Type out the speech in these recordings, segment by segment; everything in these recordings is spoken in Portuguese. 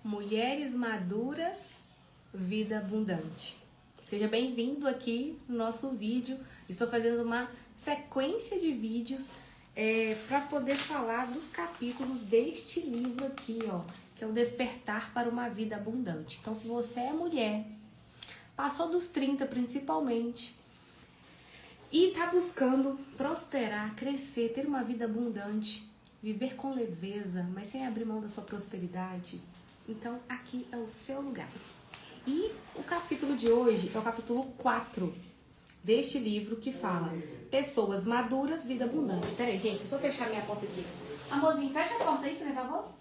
Mulheres maduras, vida abundante. Seja bem-vindo aqui no nosso vídeo. Estou fazendo uma sequência de vídeos para poder falar dos capítulos deste livro aqui, ó, que é o Despertar para uma Vida Abundante. Então, se você é mulher, passou dos 30 principalmente, e está buscando prosperar, crescer, ter uma vida abundante, viver com leveza, mas sem abrir mão da sua prosperidade, então aqui é o seu lugar. E o capítulo de hoje é o capítulo 4 deste livro que fala Pessoas Maduras, Vida Abundante. Peraí, gente, deixa eu fechar minha porta aqui. Amorzinho, fecha a porta aí, por favor.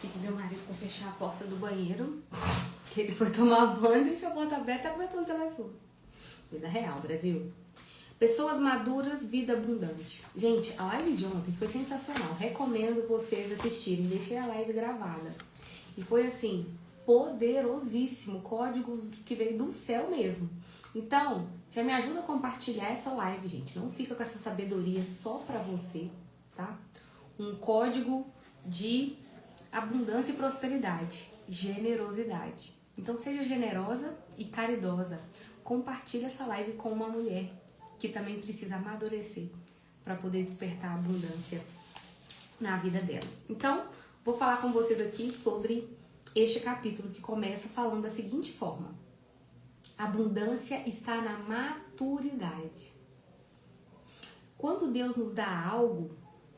Pedi meu marido para fechar a porta do banheiro, que ele foi tomar banho, deixou a porta aberta e tá conversando no telefone. Vida real, Brasil. Pessoas maduras, vida abundante. Gente, a live de ontem foi sensacional. Recomendo vocês assistirem. Deixei a live gravada. E foi assim, poderosíssimo. Códigos que veio do céu mesmo. Então, já me ajuda a compartilhar essa live, gente. Não fica com essa sabedoria só pra você, tá? Um código de abundância e prosperidade. Generosidade. Então, seja generosa e caridosa. Compartilhe essa live com uma mulher que também precisa amadurecer para poder despertar a abundância na vida dela. Então, vou falar com vocês aqui sobre este capítulo que começa falando da seguinte forma: abundância está na maturidade. Quando Deus nos dá algo,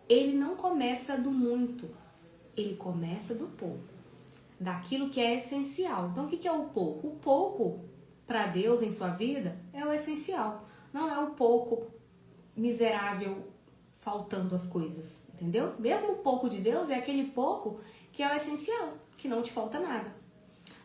Ele não começa do muito, Ele começa do pouco, daquilo que é essencial. Então, o que é o pouco? O pouco, para Deus em sua vida, é o essencial. Não é o pouco miserável faltando as coisas, entendeu? Mesmo o pouco de Deus é aquele pouco que é o essencial, que não te falta nada.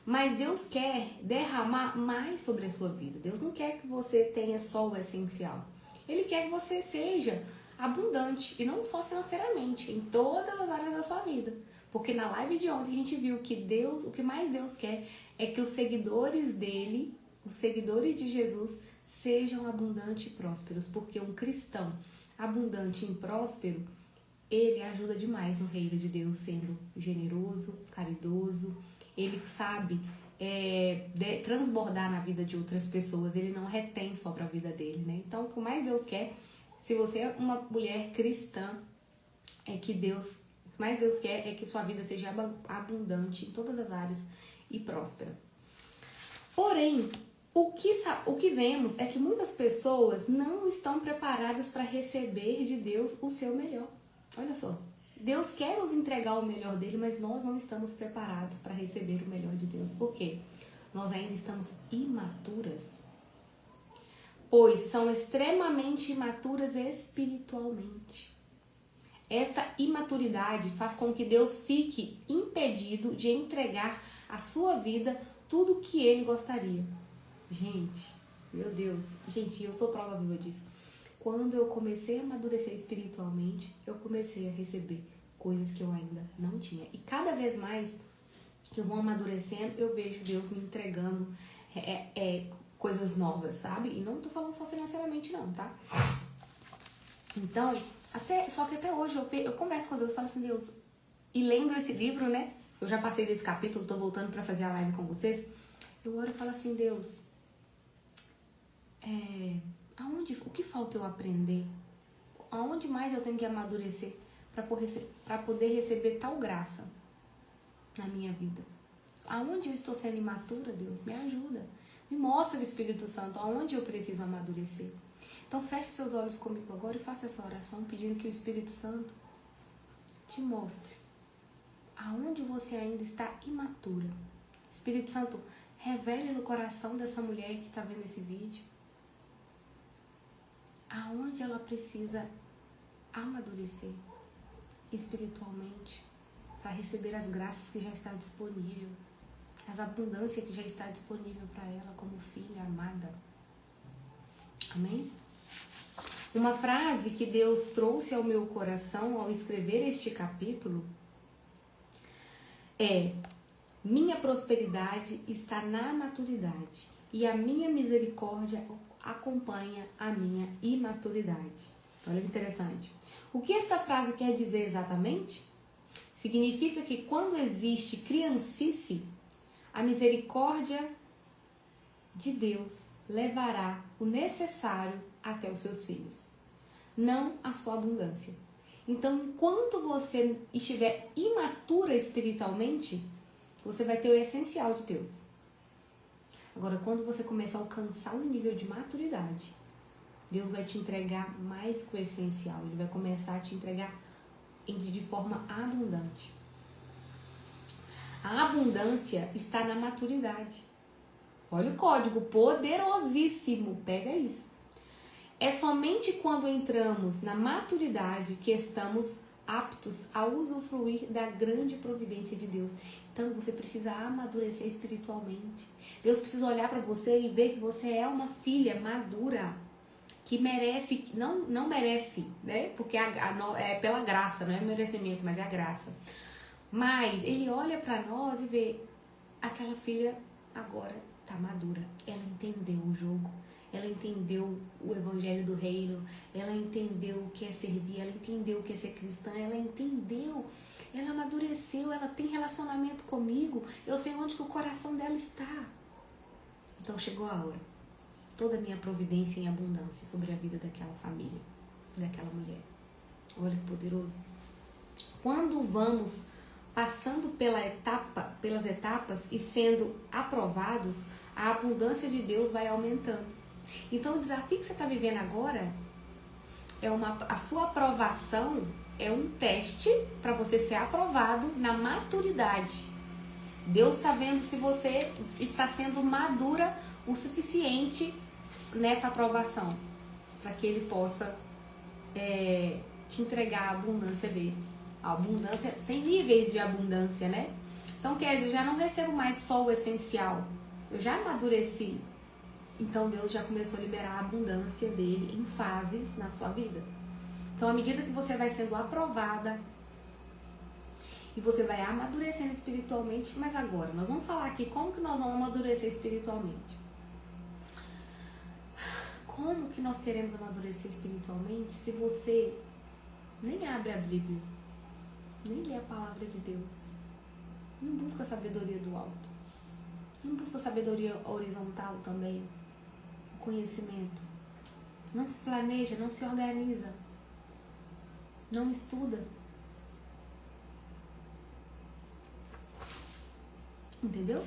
Mas Deus quer derramar mais sobre a sua vida. Deus não quer que você tenha só o essencial. Ele quer que você seja abundante, e não só financeiramente, em todas as áreas da sua vida. Porque na live de ontem a gente viu que Deus, o que mais Deus quer é que os seguidores dele, os seguidores de Jesus, sejam abundantes e prósperos, porque um cristão abundante e próspero, ele ajuda demais no reino de Deus, sendo generoso, caridoso, ele sabe transbordar na vida de outras pessoas, ele não retém só para a vida dele, né? Então, o que mais Deus quer, se você é uma mulher cristã, é que Deus, o que mais Deus quer é que sua vida seja abundante em todas as áreas e próspera. Porém, o que vemos é que muitas pessoas não estão preparadas para receber de Deus o seu melhor. Olha só, Deus quer nos entregar o melhor dele, mas nós não estamos preparados para receber o melhor de Deus. Por quê? Nós ainda estamos imaturas, pois são extremamente imaturas espiritualmente. Esta imaturidade faz com que Deus fique impedido de entregar à sua vida tudo o que ele gostaria. Gente, meu Deus, gente, eu sou prova viva disso. Quando eu comecei a amadurecer espiritualmente, eu comecei a receber coisas que eu ainda não tinha. E cada vez mais que eu vou amadurecendo, eu vejo Deus me entregando coisas novas, sabe? E não tô falando só financeiramente não, tá? Então, só que até hoje eu converso com Deus e falo assim, Deus, e lendo esse livro, né? Eu já passei desse capítulo, tô voltando pra fazer a live com vocês. Eu oro e falo assim, Deus, o que falta eu aprender? Aonde mais eu tenho que amadurecer para poder receber tal graça na minha vida? Aonde eu estou sendo imatura, Deus? Me ajuda. Me mostra, Espírito Santo, aonde eu preciso amadurecer. Então feche seus olhos comigo agora e faça essa oração pedindo que o Espírito Santo te mostre aonde você ainda está imatura. Espírito Santo, revele no coração dessa mulher que está vendo esse vídeo aonde ela precisa amadurecer espiritualmente para receber as graças que já está disponível, as abundâncias que já está disponível para ela como filha amada. Amém? Uma frase que Deus trouxe ao meu coração ao escrever este capítulo é: minha prosperidade está na maturidade e a minha misericórdia acompanha a minha imaturidade. Olha que interessante. O que esta frase quer dizer exatamente? Significa que quando existe criancice, a misericórdia de Deus levará o necessário até os seus filhos, não a sua abundância. Então, enquanto você estiver imatura espiritualmente, você vai ter o essencial de Deus. Agora, quando você começar a alcançar um nível de maturidade, Deus vai te entregar mais que o essencial. Ele vai começar a te entregar de forma abundante. A abundância está na maturidade. Olha o código poderosíssimo. Pega isso. É somente quando entramos na maturidade que estamos aptos a usufruir da grande providência de Deus. Então você precisa amadurecer espiritualmente. Deus precisa olhar para você e ver que você é uma filha madura, que merece, não merece, né? Porque é pela graça, não é merecimento, mas é a graça. Mas Ele olha para nós e vê, aquela filha agora está madura. Ela entendeu o jogo. Ela entendeu o evangelho do reino, ela entendeu o que é servir, ela entendeu o que é ser cristã, ela entendeu, ela amadureceu, ela tem relacionamento comigo, eu sei onde que o coração dela está. Então chegou a hora. Toda a minha providência em abundância sobre a vida daquela família, daquela mulher. Olha que poderoso. Quando vamos passando pelas etapas e sendo aprovados, a abundância de Deus vai aumentando. Então o desafio que você está vivendo agora a sua aprovação é um teste para você ser aprovado na maturidade. Deus está vendo se você está sendo madura o suficiente nessa aprovação, para que Ele possa te entregar a abundância dele. A abundância, tem níveis de abundância, né? Então, quer dizer, eu já não recebo mais só o essencial, eu já amadureci. Então Deus já começou a liberar a abundância dele em fases na sua vida. Então, à medida que você vai sendo aprovada e você vai amadurecendo espiritualmente, mas agora, nós vamos falar aqui como que nós vamos amadurecer espiritualmente. Como que nós queremos amadurecer espiritualmente se você nem abre a Bíblia, nem lê a palavra de Deus, não busca a sabedoria do alto, não busca a sabedoria horizontal também, conhecimento, não se planeja, não se organiza, não estuda. Entendeu?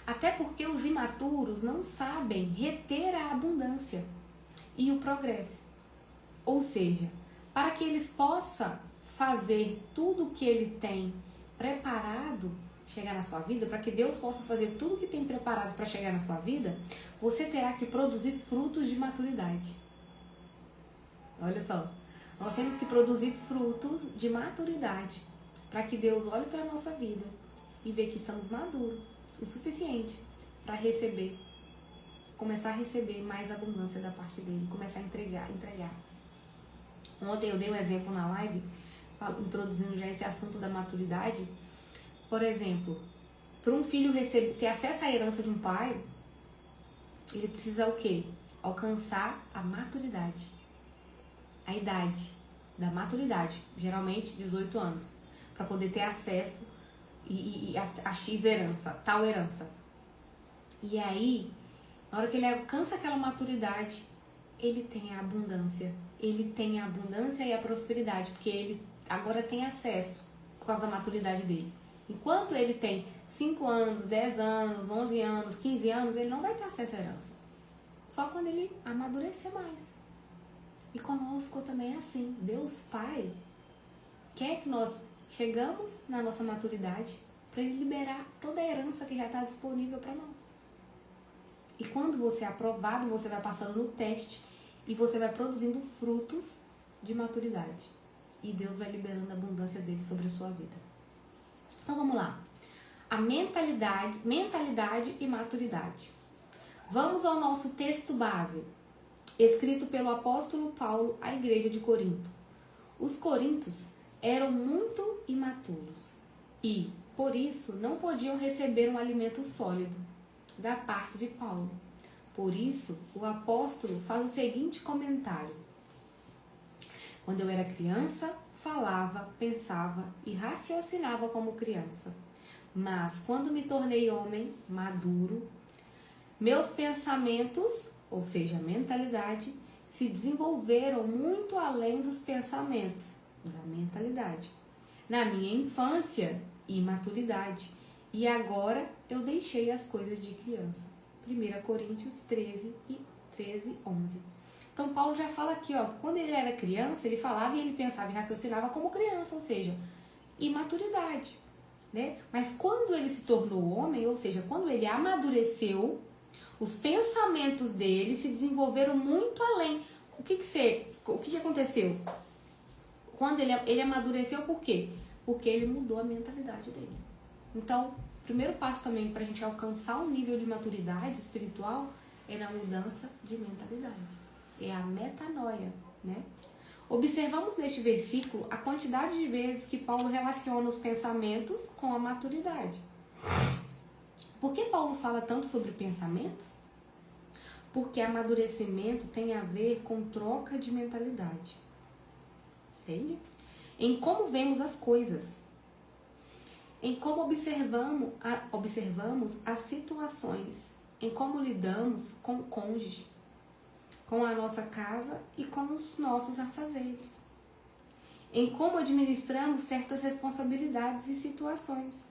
Até porque os imaturos não sabem reter a abundância e o progresso. Ou seja, para que eles possam fazer tudo o que ele tem preparado chegar na sua vida, para que Deus possa fazer tudo o que tem preparado para chegar na sua vida, você terá que produzir frutos de maturidade. Olha só, nós temos que produzir frutos de maturidade para que Deus olhe para a nossa vida e veja que estamos maduros o suficiente para receber, começar a receber mais abundância da parte dele, começar a entregar. Ontem eu dei um exemplo na live, introduzindo já esse assunto da maturidade. Por exemplo, para um filho ter acesso à herança de um pai, ele precisa o quê? Alcançar a maturidade, a idade da maturidade, geralmente 18 anos, para poder ter acesso a X herança, tal herança. E aí, na hora que ele alcança aquela maturidade, ele tem a abundância. Ele tem a abundância e a prosperidade, porque ele agora tem acesso por causa da maturidade dele. Enquanto ele tem 5 anos, 10 anos, 11 anos, 15 anos, ele não vai ter acesso à herança. Só quando ele amadurecer mais. E conosco também é assim. Deus Pai quer que nós chegamos na nossa maturidade para Ele liberar toda a herança que já está disponível para nós. E quando você é aprovado, você vai passando no teste e você vai produzindo frutos de maturidade. E Deus vai liberando a abundância dele sobre a sua vida. Então vamos lá. A mentalidade e maturidade. Vamos ao nosso texto base, escrito pelo apóstolo Paulo à igreja de Corinto. Os coríntios eram muito imaturos e, por isso, não podiam receber um alimento sólido da parte de Paulo, Por isso, o apóstolo faz o seguinte comentário: quando eu era criança, falava, pensava e raciocinava como criança. Mas quando me tornei homem maduro, meus pensamentos, ou seja, mentalidade, se desenvolveram muito além dos pensamentos da mentalidade. Na minha infância e maturidade, e agora eu deixei as coisas de criança. 1 Coríntios 13, 11. Então Paulo já fala aqui, ó, que quando ele era criança, ele falava e ele pensava e raciocinava como criança, ou seja, imaturidade, né? Mas quando ele se tornou homem, ou seja, quando ele amadureceu, os pensamentos dele se desenvolveram muito além. O que aconteceu? Quando ele amadureceu, por quê? Porque ele mudou a mentalidade dele. Então, o primeiro passo também para a gente alcançar um nível de maturidade espiritual é na mudança de mentalidade. É a metanoia, né? Observamos neste versículo a quantidade de vezes que Paulo relaciona os pensamentos com a maturidade. Por que Paulo fala tanto sobre pensamentos? Porque amadurecimento tem a ver com troca de mentalidade. Entende? Em como vemos as coisas. Em como observamos as situações. Em como lidamos com o cônjuge, com a nossa casa e com os nossos afazeres. Em como administramos certas responsabilidades e situações.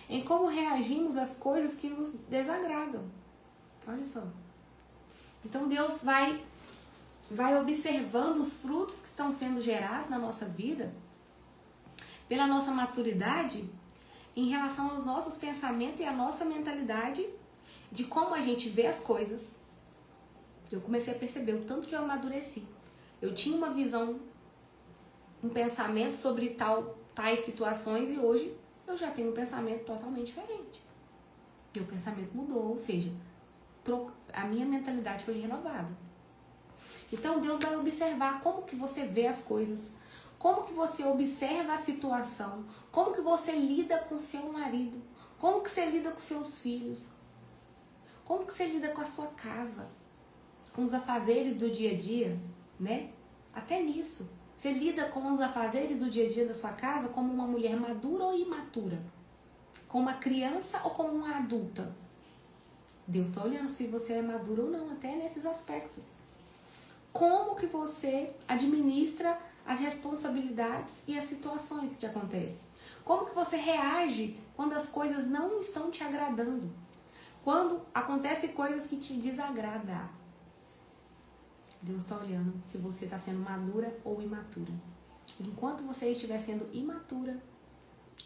Em como reagimos às coisas que nos desagradam. Olha só. Então Deus vai observando os frutos que estão sendo gerados na nossa vida, pela nossa maturidade, em relação aos nossos pensamentos e à nossa mentalidade, de como a gente vê as coisas. Eu comecei a perceber o tanto que eu amadureci. Eu tinha uma visão, um pensamento sobre tais situações e hoje eu já tenho um pensamento totalmente diferente. Meu pensamento mudou, ou seja, a minha mentalidade foi renovada. Então Deus vai observar como que você vê as coisas, como que você observa a situação, como que você lida com seu marido, como que você lida com seus filhos, como que você lida com a sua casa, com os afazeres do dia a dia, né? Até nisso. Você lida com os afazeres do dia a dia da sua casa como uma mulher madura ou imatura? Como uma criança ou como uma adulta? Deus está olhando se você é maduro ou não, até nesses aspectos. Como que você administra as responsabilidades e as situações que acontecem? Como que você reage quando as coisas não estão te agradando? Quando acontecem coisas que te desagradam? Deus está olhando se você está sendo madura ou imatura. Enquanto você estiver sendo imatura,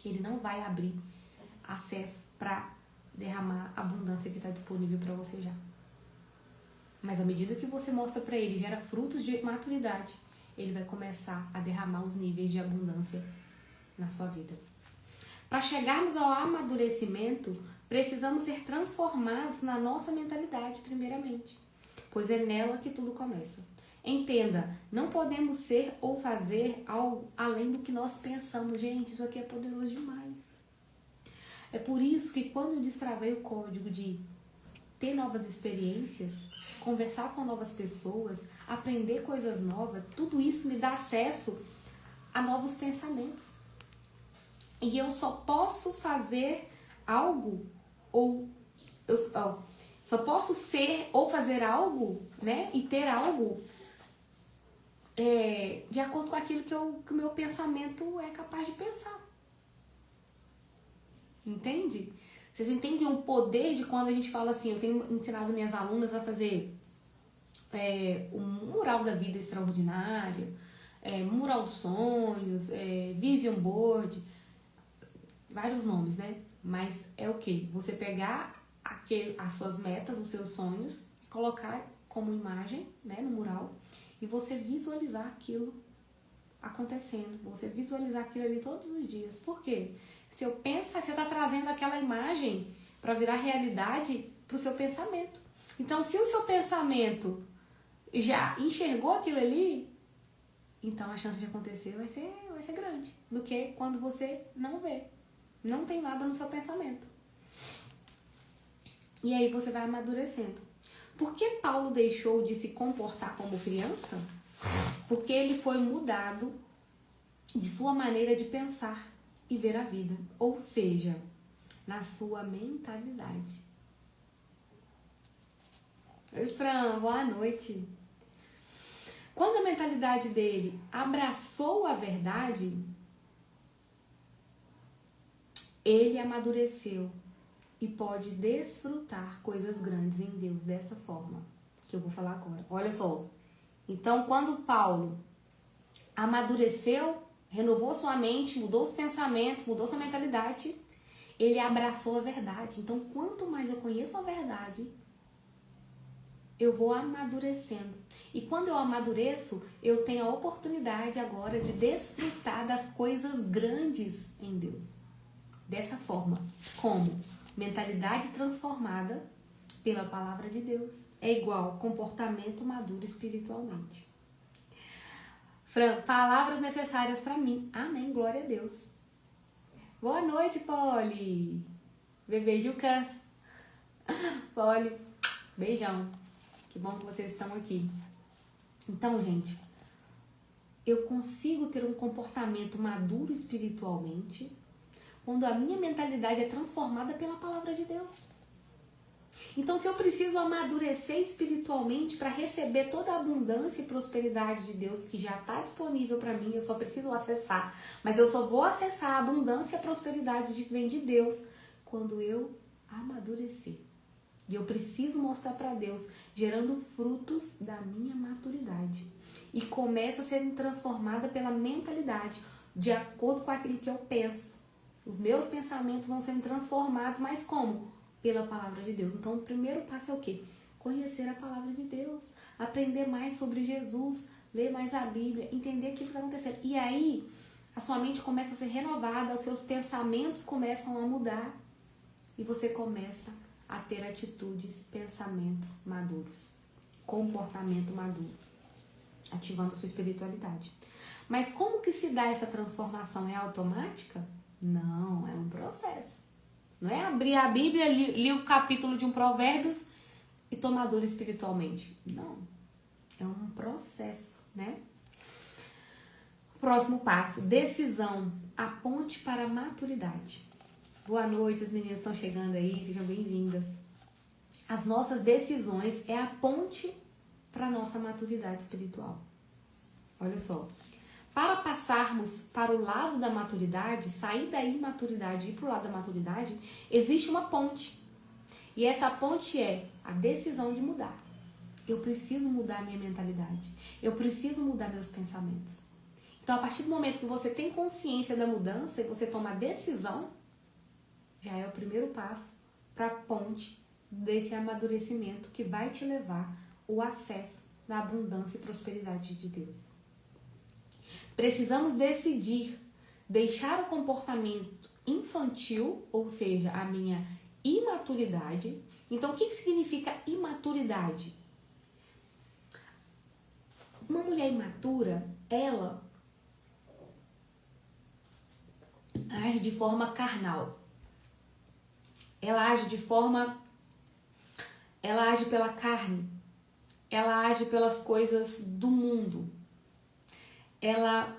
Ele não vai abrir acesso para derramar a abundância que está disponível para você já. Mas à medida que você mostra para Ele, gera frutos de maturidade, Ele vai começar a derramar os níveis de abundância na sua vida. Para chegarmos ao amadurecimento, precisamos ser transformados na nossa mentalidade, primeiramente. Pois é nela que tudo começa. Entenda, não podemos ser ou fazer algo além do que nós pensamos. Gente, isso aqui é poderoso demais. É por isso que quando eu destravei o código de ter novas experiências, conversar com novas pessoas, aprender coisas novas, tudo isso me dá acesso a novos pensamentos. E eu só posso fazer algo só posso ser ou fazer algo, né, e ter algo de acordo com aquilo que o meu pensamento é capaz de pensar. Entende? Vocês entendem o poder de quando a gente fala assim, eu tenho ensinado minhas alunas a fazer um mural da vida extraordinário, mural dos sonhos, vision board, vários nomes, né? Mas é o que? Você pegar as suas metas, os seus sonhos, colocar como imagem, né, no mural, e você visualizar aquilo acontecendo, você visualizar aquilo ali todos os dias. Por quê? Se eu penso, você está trazendo aquela imagem para virar realidade para o seu pensamento. Então, se o seu pensamento já enxergou aquilo ali, então a chance de acontecer vai ser grande, do que quando você não vê, não tem nada no seu pensamento. E aí você vai amadurecendo. Por que Paulo deixou de se comportar como criança? Porque ele foi mudado de sua maneira de pensar e ver a vida, ou seja, na sua mentalidade. Oi, Fran, boa noite. Quando a mentalidade dele abraçou a verdade, ele amadureceu e pode desfrutar coisas grandes em Deus dessa forma, que eu vou falar agora. Olha só. Então, quando Paulo amadureceu, renovou sua mente, mudou os pensamentos, mudou sua mentalidade, ele abraçou a verdade. Então, quanto mais eu conheço a verdade, eu vou amadurecendo. E quando eu amadureço, eu tenho a oportunidade agora de desfrutar das coisas grandes em Deus. Dessa forma, como mentalidade transformada pela palavra de Deus é igual comportamento maduro espiritualmente. Fran, palavras necessárias para mim. Amém, glória a Deus. Boa noite, Polly. Bebê Jucas. Polly, beijão. Que bom que vocês estão aqui. Então, gente, eu consigo ter um comportamento maduro espiritualmente quando a minha mentalidade é transformada pela palavra de Deus. Então, se eu preciso amadurecer espiritualmente para receber toda a abundância e prosperidade de Deus que já está disponível para mim, eu só preciso acessar. Mas eu só vou acessar a abundância e a prosperidade que vem de Deus quando eu amadurecer. E eu preciso mostrar para Deus, gerando frutos da minha maturidade. E começa a ser transformada pela mentalidade, de acordo com aquilo que eu penso. Os meus pensamentos vão sendo transformados, mas como? Pela palavra de Deus. Então, o primeiro passo é o quê? Conhecer a palavra de Deus, aprender mais sobre Jesus, ler mais a Bíblia, entender aquilo que está acontecendo. E aí, a sua mente começa a ser renovada, os seus pensamentos começam a mudar e você começa a ter atitudes, pensamentos maduros, comportamento maduro, ativando a sua espiritualidade. Mas como que se dá essa transformação? É automática? Não, é um processo. Não é abrir a Bíblia, ler o capítulo de um Provérbios e tô maduro espiritualmente. Não, é um processo, né? Próximo passo, decisão, a ponte para a maturidade. Boa noite, as meninas estão chegando aí, sejam bem-vindas. As nossas decisões é a ponte para a nossa maturidade espiritual. Olha só, para passarmos para o lado da maturidade, sair da imaturidade e ir para o lado da maturidade, existe uma ponte. E essa ponte é a decisão de mudar. Eu preciso mudar minha mentalidade. Eu preciso mudar meus pensamentos. Então, a partir do momento que você tem consciência da mudança e você toma a decisão, já é o primeiro passo para a ponte desse amadurecimento que vai te levar ao acesso da abundância e prosperidade de Deus. Precisamos decidir deixar o comportamento infantil, ou seja, a minha imaturidade. Então, o que significa imaturidade? Uma mulher imatura, ela age de forma carnal. Ela age pela carne. Ela age pelas coisas do mundo. Ela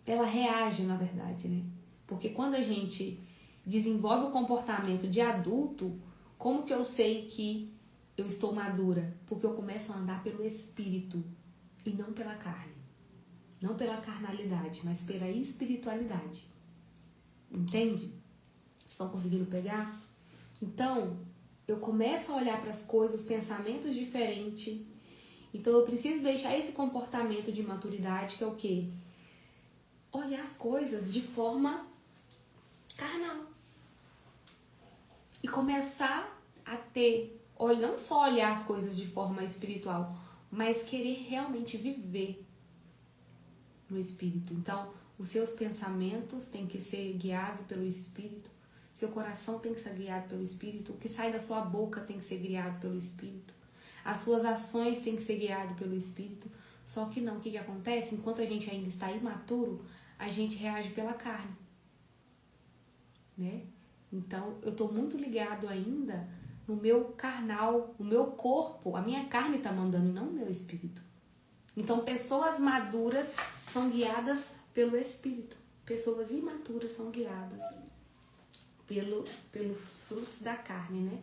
reage, na verdade, né? Porque quando a gente desenvolve o comportamento de adulto, como que eu sei que eu estou madura? Porque eu começo a andar pelo espírito e não pela carne. Não pela carnalidade, mas pela espiritualidade. Entende? Estão conseguindo pegar? Então, eu começo a olhar para as coisas, pensamentos diferentes. Então, eu preciso deixar esse comportamento de maturidade, que é o quê? Olhar as coisas de forma carnal. E começar a ter, não só olhar as coisas de forma espiritual, mas querer realmente viver no Espírito. Então, os seus pensamentos têm que ser guiados pelo Espírito. Seu coração tem que ser guiado pelo Espírito. O que sai da sua boca tem que ser guiado pelo Espírito. As suas ações têm que ser guiadas pelo Espírito. Só que não. O que acontece? Enquanto a gente ainda está imaturo, a gente reage pela carne. Né? Então, eu estou muito ligado ainda no meu carnal, no meu corpo. A minha carne está mandando e não o meu espírito. Então, pessoas maduras são guiadas pelo espírito. Pessoas imaturas são guiadas pelos frutos da carne, né?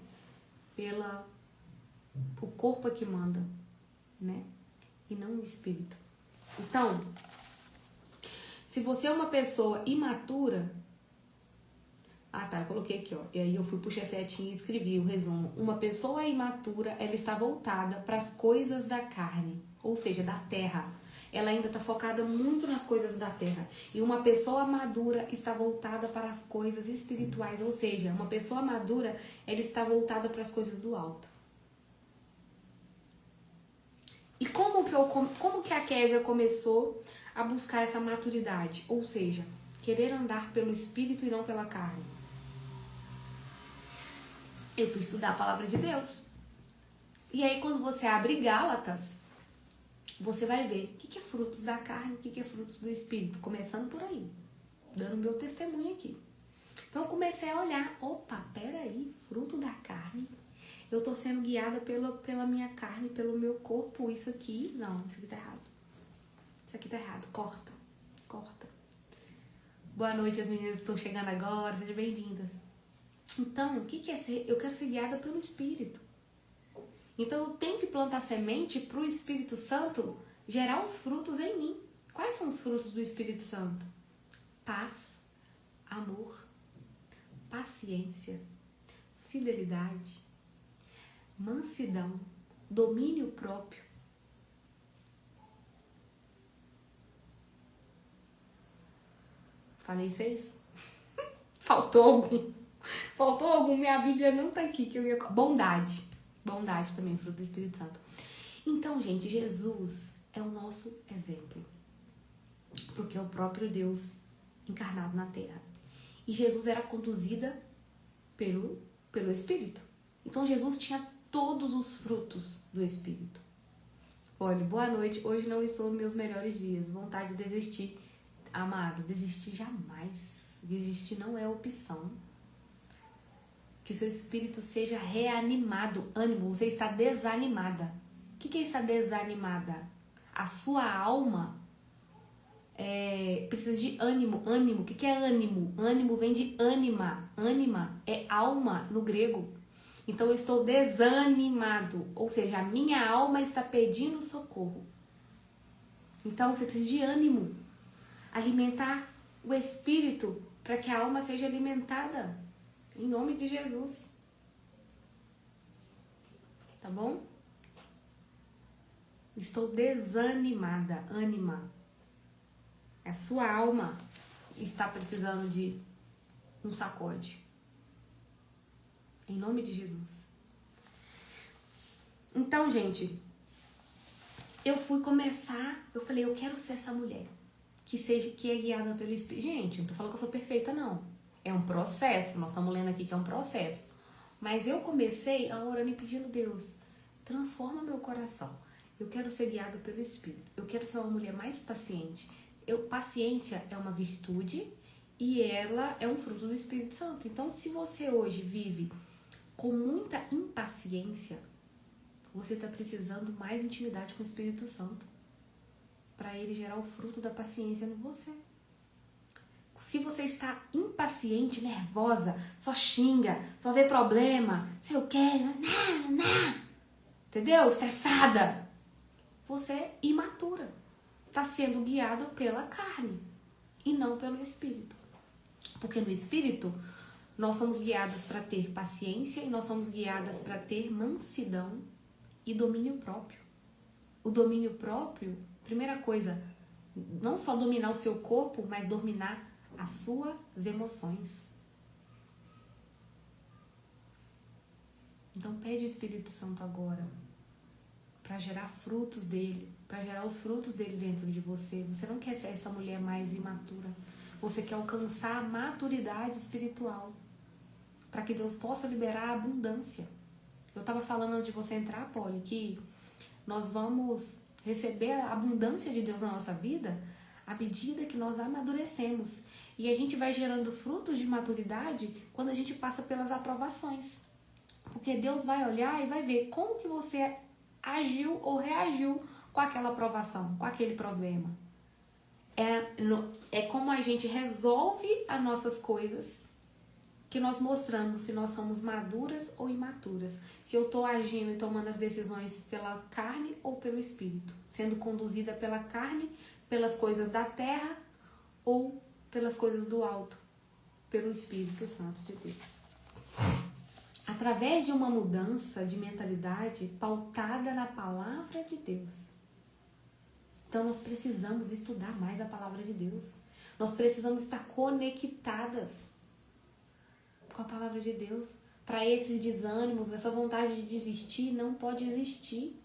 O corpo é que manda, né? E não o espírito. Então, se você é uma pessoa imatura... Ah, tá, eu coloquei aqui, ó. E aí eu fui, puxei a setinha e escrevi o resumo. Uma pessoa imatura, ela está voltada para as coisas da carne, ou seja, da terra. Ela ainda está focada muito nas coisas da terra. E uma pessoa madura está voltada para as coisas espirituais, ou seja, uma pessoa madura, ela está voltada para as coisas do alto. E como que a Késia começou a buscar essa maturidade? Ou seja, querer andar pelo espírito e não pela carne. Eu fui estudar a palavra de Deus. E aí quando você abre Gálatas, você vai ver o que é frutos da carne, o que é frutos do espírito. Começando por aí, dando meu testemunho aqui. Então eu comecei a olhar, opa, peraí, fruto da carne. Eu tô sendo guiada pela minha carne, pelo meu corpo, isso aqui, não, isso aqui tá errado. Isso aqui tá errado, corta. Boa noite, as meninas que estão chegando agora, sejam bem-vindas. Então, o que é ser? Eu quero ser guiada pelo Espírito. Então, eu tenho que plantar semente para o Espírito Santo gerar os frutos em mim. Quais são os frutos do Espírito Santo? Paz, amor, paciência, fidelidade, mansidão, domínio próprio. Falei 6? Faltou algum? Faltou algum? Minha Bíblia não tá aqui. Bondade. Bondade também, fruto do Espírito Santo. Então, gente, Jesus é o nosso exemplo. Porque é o próprio Deus encarnado na Terra. E Jesus era conduzida pelo Espírito. Então, Jesus tinha todos os frutos do Espírito. Olha, boa noite. Hoje não estou nos meus melhores dias. Vontade de desistir. Amado, desistir jamais. Desistir não é opção. Que seu espírito seja reanimado. Ânimo, você está desanimada. O que é estar desanimada? A sua alma precisa de ânimo. Ânimo, o que é ânimo? Ânimo vem de ânima. Ânima é alma no grego. Então eu estou desanimado. Ou seja, a minha alma está pedindo socorro. Então você precisa de ânimo. Alimentar o espírito para que a alma seja alimentada. Em nome de Jesus. Tá bom? Estou desanimada. Ânima. A sua alma está precisando de um sacode. Em nome de Jesus. Então, gente, eu fui começar, eu falei, eu quero ser essa mulher que é guiada pelo Espírito. Gente, não tô falando que eu sou perfeita, não. É um processo, nós estamos lendo aqui que é um processo. Mas eu comecei a orando e pedindo, Deus, transforma meu coração. Eu quero ser guiada pelo Espírito. Eu quero ser uma mulher mais paciente. Paciência é uma virtude e ela é um fruto do Espírito Santo. Então, se você hoje vive com muita impaciência, você está precisando mais intimidade com o Espírito Santo para ele gerar o fruto da paciência em você. Se você está impaciente, nervosa, só xinga, só vê problema, sei o quê, entendeu? Estressada, você é imatura. Está sendo guiado pela carne e não pelo Espírito. Porque no Espírito, nós somos guiadas para ter paciência e nós somos guiadas para ter mansidão e domínio próprio. O domínio próprio, primeira coisa, não só dominar o seu corpo, mas dominar as suas emoções. Então pede o Espírito Santo agora para gerar frutos dele, para gerar os frutos dele dentro de você. Você não quer ser essa mulher mais imatura. Você quer alcançar a maturidade espiritual para que Deus possa liberar a abundância. Eu estava falando antes de você entrar, Polly, que nós vamos receber a abundância de Deus na nossa vida à medida que nós amadurecemos. E a gente vai gerando frutos de maturidade quando a gente passa pelas aprovações. Porque Deus vai olhar e vai ver como que você agiu ou reagiu com aquela provação, com aquele problema. É como a gente resolve as nossas coisas que nós mostramos se nós somos maduras ou imaturas. Se eu estou agindo e tomando as decisões pela carne ou pelo espírito. Sendo conduzida pela carne, pelas coisas da terra ou pelas coisas do alto, pelo Espírito Santo de Deus. Através de uma mudança de mentalidade pautada na palavra de Deus. Então nós precisamos estudar mais a palavra de Deus. Nós precisamos estar conectadas com a palavra de Deus. Para esses desânimos, essa vontade de desistir não pode existir.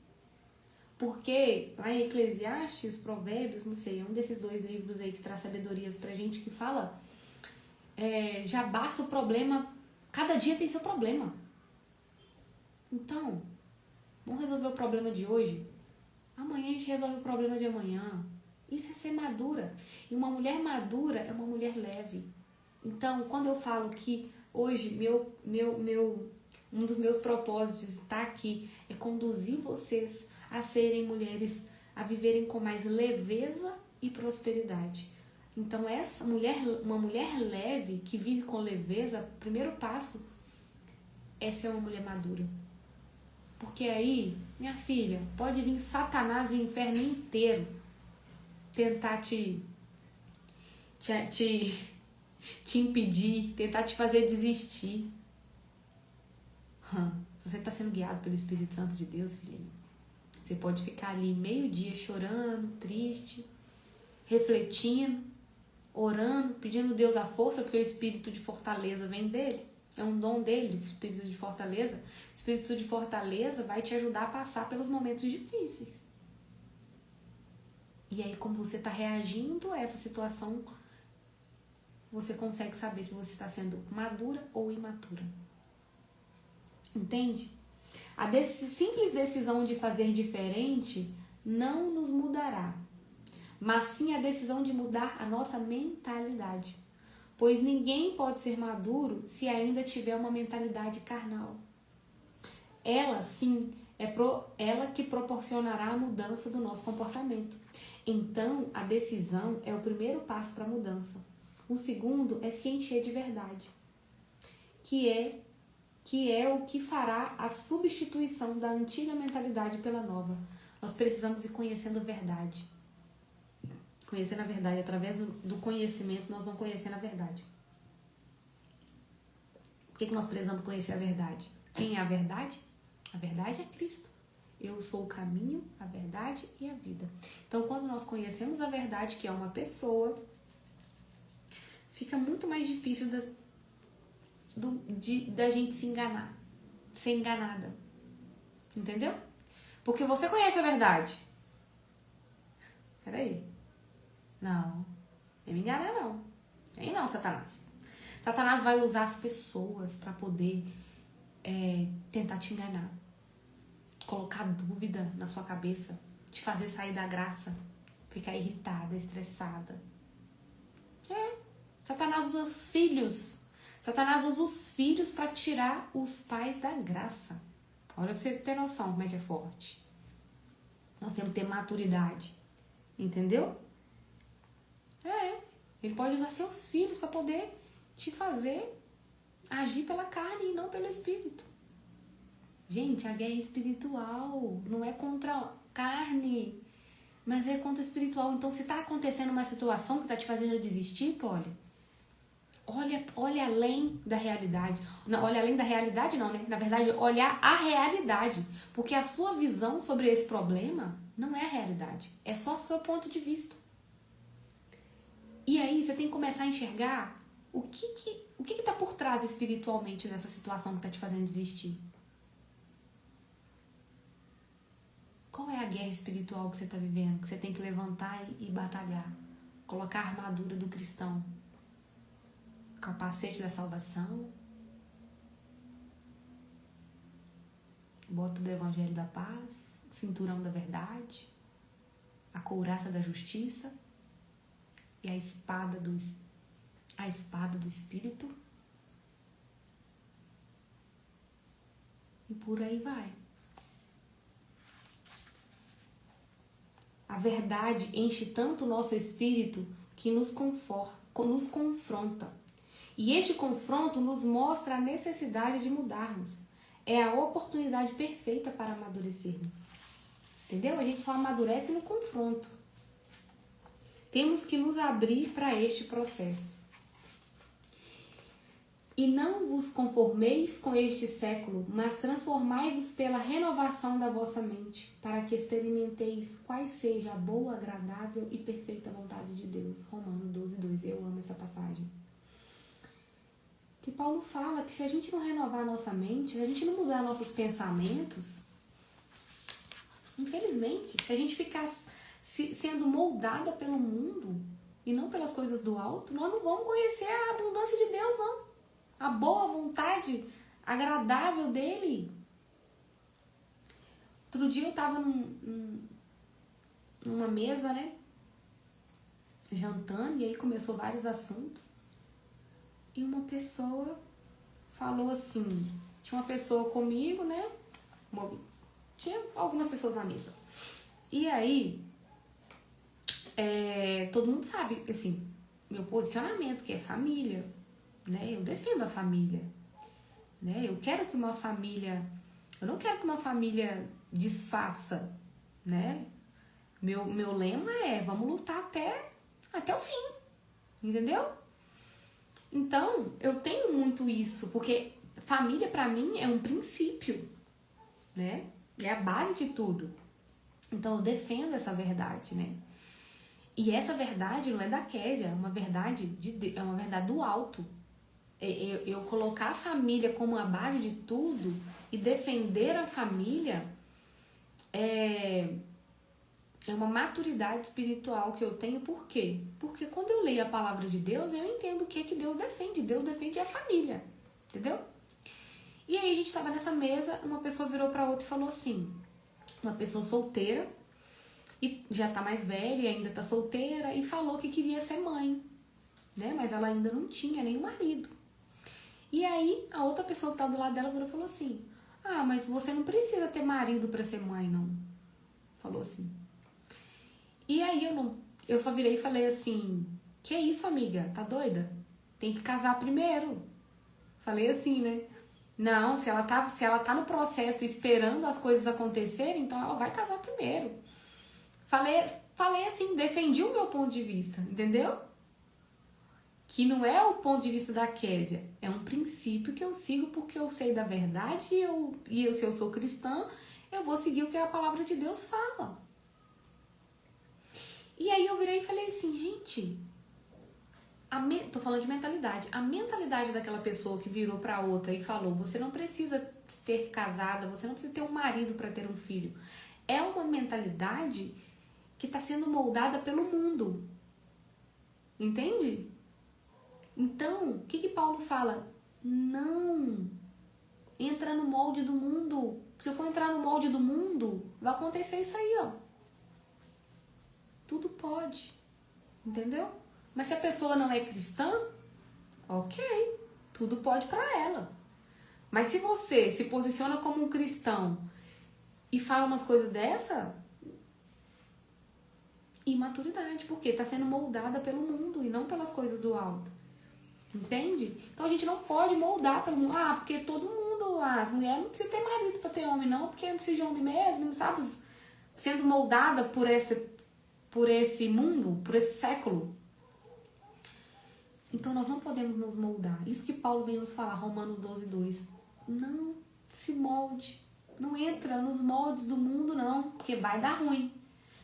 Porque lá em Eclesiastes, Provérbios, não sei, é um desses 2 livros aí que traz sabedorias pra gente, que fala, já basta o problema, cada dia tem seu problema. Então, vamos resolver o problema de hoje, amanhã a gente resolve o problema de amanhã. Isso é ser madura. E uma mulher madura é uma mulher leve. Então, quando eu falo que hoje um dos meus propósitos está aqui, é conduzir vocês a serem mulheres, a viverem com mais leveza e prosperidade. Então, uma mulher leve, que vive com leveza, o primeiro passo é ser uma mulher madura. Porque aí, minha filha, pode vir Satanás e o inferno inteiro tentar te impedir, tentar te fazer desistir. Se você está sendo guiado pelo Espírito Santo de Deus, filhinho, você pode ficar ali meio-dia chorando, triste, refletindo, orando, pedindo a Deus a força, porque o espírito de fortaleza vem dele. É um dom dele, o espírito de fortaleza. O espírito de fortaleza vai te ajudar a passar pelos momentos difíceis. E aí, como você está reagindo a essa situação, você consegue saber se você está sendo madura ou imatura. Entende? A simples decisão de fazer diferente não nos mudará, mas sim a decisão de mudar a nossa mentalidade. Pois ninguém pode ser maduro se ainda tiver uma mentalidade carnal. Ela, sim, ela que proporcionará a mudança do nosso comportamento. Então, a decisão é o primeiro passo para a mudança. O segundo é se encher de verdade, que é o que fará a substituição da antiga mentalidade pela nova. Nós precisamos ir conhecendo a verdade. Conhecendo a verdade, através do conhecimento, nós vamos conhecendo a verdade. Por que nós precisamos conhecer a verdade? Quem é a verdade? A verdade é Cristo. Eu sou o caminho, a verdade e a vida. Então, quando nós conhecemos a verdade, que é uma pessoa, fica muito mais difícil da gente se enganar, ser enganada. Entendeu? Porque você conhece a verdade. Peraí. Não me engana não. Vem não, Satanás. Satanás vai usar as pessoas para poder tentar te enganar. Colocar dúvida na sua cabeça. Te fazer sair da graça. Ficar irritada, estressada. Satanás usa os filhos. Satanás usa os filhos para tirar os pais da graça. Olha pra você ter noção como é que é forte. Nós temos que ter maturidade. Entendeu? Ele pode usar seus filhos para poder te fazer agir pela carne e não pelo espírito. Gente, a guerra é espiritual. Não é contra carne, mas é contra espiritual. Então, se está acontecendo uma situação que está te fazendo desistir, Polly, olha além da realidade. Não, olha além da realidade não, né? Na verdade, olhar a realidade. Porque a sua visão sobre esse problema não é a realidade. É só o seu ponto de vista. E aí, você tem que começar a enxergar o que está por trás espiritualmente dessa situação que está te fazendo desistir. Qual é a guerra espiritual que você está vivendo? Que você tem que levantar e batalhar. Colocar a armadura do cristão. Capacete da salvação. Bota do evangelho da paz. Cinturão da verdade. A couraça da justiça. E a espada do Espírito. por aí vai. A verdade enche tanto o nosso espírito que nos confronta. E este confronto nos mostra a necessidade de mudarmos. É a oportunidade perfeita para amadurecermos. Entendeu? A gente só amadurece no confronto. Temos que nos abrir para este processo. E não vos conformeis com este século, mas transformai-vos pela renovação da vossa mente, para que experimenteis quais seja a boa, agradável e perfeita vontade de Deus. Romanos 12:2. Eu amo essa passagem. Que Paulo fala que se a gente não renovar a nossa mente, se a gente não mudar nossos pensamentos, infelizmente, se a gente ficar sendo moldada pelo mundo e não pelas coisas do alto, nós não vamos conhecer a abundância de Deus, não. A boa vontade agradável dele. Outro dia eu tava numa mesa, né? Jantando, e aí começou vários assuntos. E uma pessoa falou assim, tinha uma pessoa comigo, né? Tinha algumas pessoas na mesa. E aí, todo mundo sabe, assim, meu posicionamento, que é família. Né? Eu defendo a família, né? Eu não quero que uma família desfaça, né? Meu lema é: vamos lutar até o fim, entendeu? Então, eu tenho muito isso, porque família pra mim é um princípio, né? É a base de tudo. Então, eu defendo essa verdade, né? E essa verdade não é da Késia, é uma verdade do alto. Eu colocar a família como a base de tudo e defender a família é uma maturidade espiritual que eu tenho. Por quê? Porque quando eu leio a palavra de Deus, eu entendo o que Deus defende. Deus defende a família, entendeu? E aí a gente estava nessa mesa, uma pessoa virou para outra e falou assim, uma pessoa solteira, e já tá mais velha, ainda tá solteira, e falou que queria ser mãe, né? Mas ela ainda não tinha nem marido. E aí, a outra pessoa que estava do lado dela virou e falou assim, mas você não precisa ter marido para ser mãe, não. Falou assim. E aí, eu só virei e falei assim, que isso, amiga? Tá doida? Tem que casar primeiro. Falei assim, né? Não, se ela tá no processo esperando as coisas acontecerem, então ela vai casar primeiro. Falei assim, defendi o meu ponto de vista, entendeu? Que não é o ponto de vista da Késia, é um princípio que eu sigo porque eu sei da verdade e se eu sou cristã, eu vou seguir o que a palavra de Deus fala. E aí eu virei e falei assim, gente, tô falando de mentalidade. A mentalidade daquela pessoa que virou pra outra e falou, você não precisa ter casada, você não precisa ter um marido para ter um filho. É uma mentalidade que está sendo moldada pelo mundo. Entende? Então, o que Paulo fala? Não entra no molde do mundo. Se eu for entrar no molde do mundo, vai acontecer isso aí, ó. Tudo pode. Entendeu? Mas se a pessoa não é cristã, ok, tudo pode pra ela. Mas se você se posiciona como um cristão e fala umas coisas dessa, imaturidade, porque tá sendo moldada pelo mundo e não pelas coisas do alto. Entende? Então a gente não pode moldar pelo mundo. Porque todo mundo, as mulheres não precisam ter marido pra ter homem, não, porque não precisa de homem mesmo, não sabe? Sendo moldada por esse mundo, por esse século. Então nós não podemos nos moldar. Isso que Paulo vem nos falar, Romanos 12:2. Não se molde. Não entra nos moldes do mundo, não, porque vai dar ruim.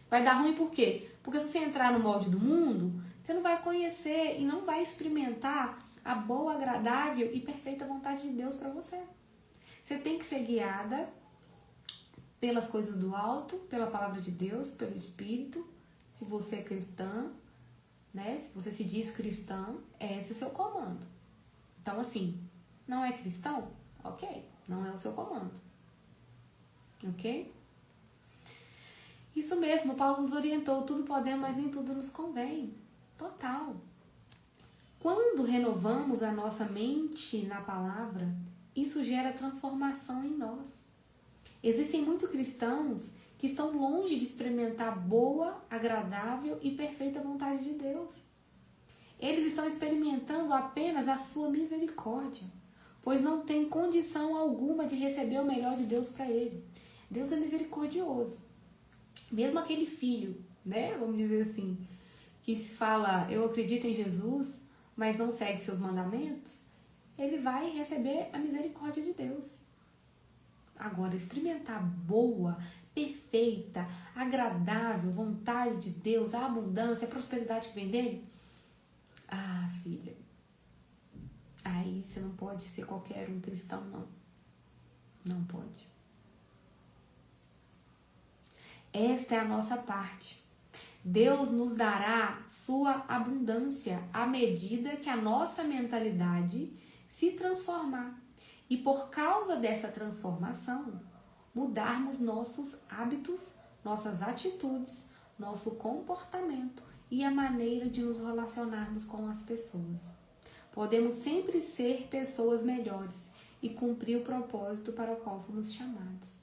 Vai dar ruim por quê? Porque se você entrar no molde do mundo, você não vai conhecer e não vai experimentar a boa, agradável e perfeita vontade de Deus para você. Você tem que ser guiada pelas coisas do alto, pela palavra de Deus, pelo Espírito. Se você é cristã, né? Se você se diz cristã, esse é o seu comando. Então, assim, não é cristão? Ok, não é o seu comando. Ok? Isso mesmo, Paulo nos orientou, tudo podemos, mas nem tudo nos convém. Total. Quando renovamos a nossa mente na palavra, isso gera transformação em nós. Existem muitos cristãos que estão longe de experimentar a boa, agradável e perfeita vontade de Deus. Eles estão experimentando apenas a sua misericórdia, pois não têm condição alguma de receber o melhor de Deus para ele. Deus é misericordioso. Mesmo aquele filho, né, vamos dizer assim, que se fala, eu acredito em Jesus, mas não segue seus mandamentos, ele vai receber a misericórdia de Deus. Agora, experimentar boa, perfeita, agradável, vontade de Deus, a abundância, a prosperidade que vem dele, ah, filha, aí você não pode ser qualquer um cristão, não. Não pode. Esta é a nossa parte. Deus nos dará sua abundância à medida que a nossa mentalidade se transformar. E por causa dessa transformação, mudarmos nossos hábitos, nossas atitudes, nosso comportamento e a maneira de nos relacionarmos com as pessoas. Podemos sempre ser pessoas melhores e cumprir o propósito para o qual fomos chamados.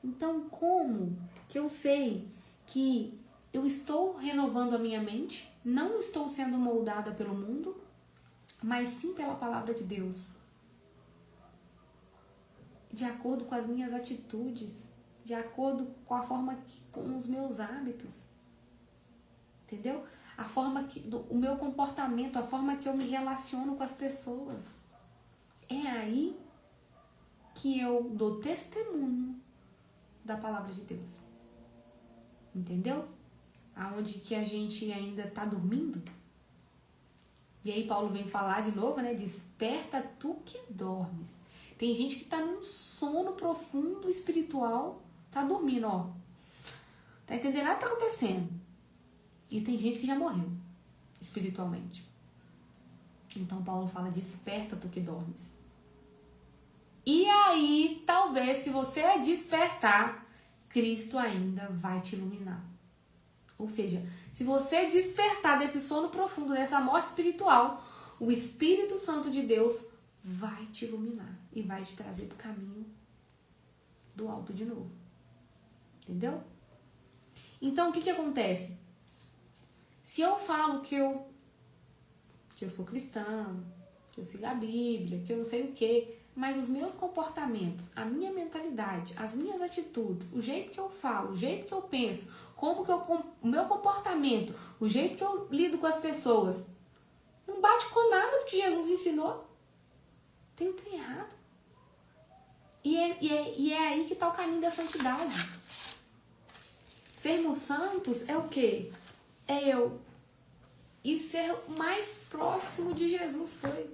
Então, como que eu sei que eu estou renovando a minha mente, não estou sendo moldada pelo mundo, mas sim pela palavra de Deus? De acordo com as minhas atitudes, de acordo com a forma com os meus hábitos. Entendeu? A forma o meu comportamento, a forma que eu me relaciono com as pessoas. É aí que eu dou testemunho da palavra de Deus. Entendeu? Aonde que a gente ainda está dormindo. E aí Paulo vem falar de novo, né? Desperta tu que dormes. Tem gente que está num sono profundo espiritual, tá dormindo, ó. Tá entendendo nada que tá acontecendo. E tem gente que já morreu espiritualmente. Então Paulo fala, desperta tu que dormes. E aí, talvez, se você despertar, Cristo ainda vai te iluminar. Ou seja, se você despertar desse sono profundo, dessa morte espiritual, o Espírito Santo de Deus vai te iluminar e vai te trazer para o caminho do alto de novo. Entendeu? Então, o que acontece? Se eu falo que eu sou cristã, que eu sigo a Bíblia, que eu não sei o quê, mas os meus comportamentos, a minha mentalidade, as minhas atitudes, o jeito que eu falo, o jeito que eu penso, o meu comportamento, o jeito que eu lido com as pessoas, não bate com nada do que Jesus ensinou, tem um trem errado. E é aí que está o caminho da santidade. Sermos santos é o quê? É eu ir ser o mais próximo de Jesus foi.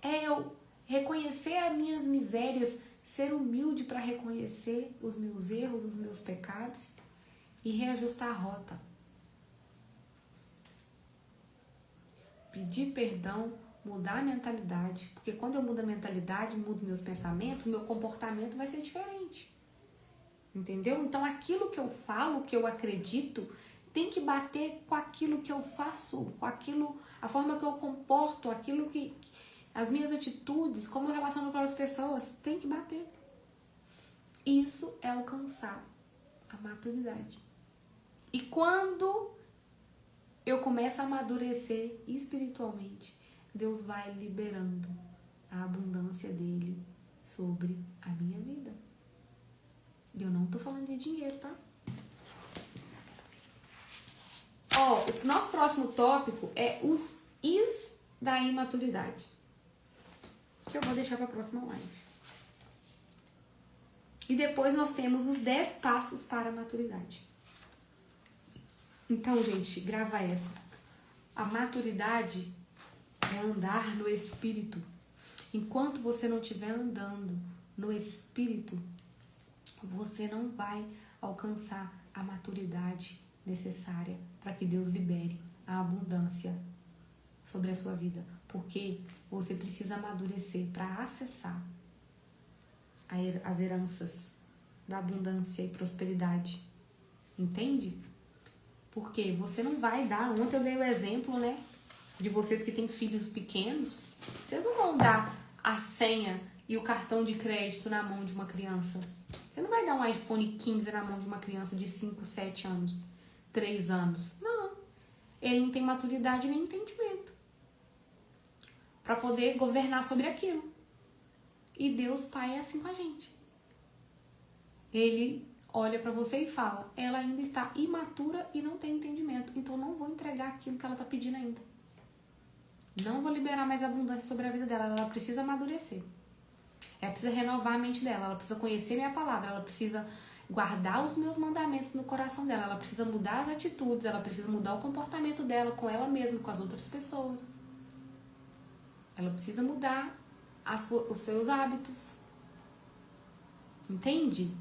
É eu reconhecer as minhas misérias, ser humilde para reconhecer os meus erros, os meus pecados e reajustar a rota. Pedir perdão, mudar a mentalidade, porque quando eu mudo a mentalidade, mudo meus pensamentos, meu comportamento vai ser diferente. Entendeu? Então aquilo que eu falo, que eu acredito, tem que bater com aquilo que eu faço, com aquilo, a forma que eu comporto, aquilo que as minhas atitudes, como eu relaciono com as pessoas, tem que bater. Isso é alcançar a maturidade. E quando eu começo a amadurecer espiritualmente, Deus vai liberando a abundância dele sobre a minha vida. E eu não tô falando de dinheiro, tá? Ó, o nosso próximo tópico é os is da imaturidade, que eu vou deixar para a próxima live. E depois nós temos os 10 passos para a maturidade. Então, gente, grava essa. A maturidade é andar no Espírito. Enquanto você não estiver andando no Espírito, você não vai alcançar a maturidade necessária para que Deus libere a abundância sobre a sua vida. Porque você precisa amadurecer para acessar as heranças da abundância e prosperidade. Entende? Porque você não vai dar... Ontem eu dei o exemplo, né? De vocês que têm filhos pequenos. Vocês não vão dar a senha e o cartão de crédito na mão de uma criança. Você não vai dar um iPhone 15 na mão de uma criança de 5, 7 anos, 3 anos. Não. Ele não tem maturidade nem entendimento para poder governar sobre aquilo. E Deus Pai é assim com a gente. Ele olha para você e fala, ela ainda está imatura e não tem entendimento, então não vou entregar aquilo que ela está pedindo ainda. Não vou liberar mais abundância sobre a vida dela, ela precisa amadurecer. Ela precisa renovar a mente dela, ela precisa conhecer minha palavra, ela precisa guardar os meus mandamentos no coração dela, ela precisa mudar as atitudes, ela precisa mudar o comportamento dela com ela mesma, com as outras pessoas. Ela precisa mudar os seus hábitos. Entende?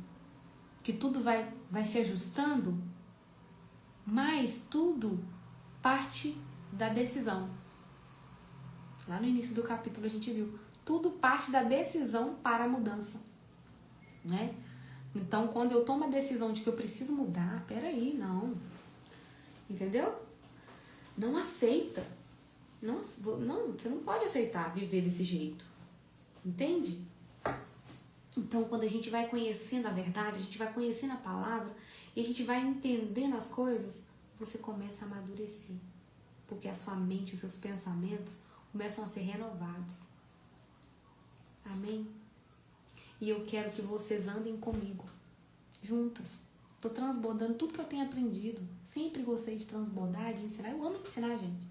Que tudo vai se ajustando, mas tudo parte da decisão. Lá no início do capítulo a gente viu, tudo parte da decisão para a mudança, né? Então, quando eu tomo a decisão de que eu preciso mudar, peraí, não. Entendeu? Não aceita. Não, você não pode aceitar viver desse jeito. Entende? Então, quando a gente vai conhecendo a verdade, a gente vai conhecendo a palavra e a gente vai entendendo as coisas, você começa a amadurecer. Porque a sua mente, os seus pensamentos começam a ser renovados. Amém? E eu quero que vocês andem comigo, juntas. Estou transbordando tudo que eu tenho aprendido. Sempre gostei de transbordar, de ensinar. Eu amo ensinar, gente.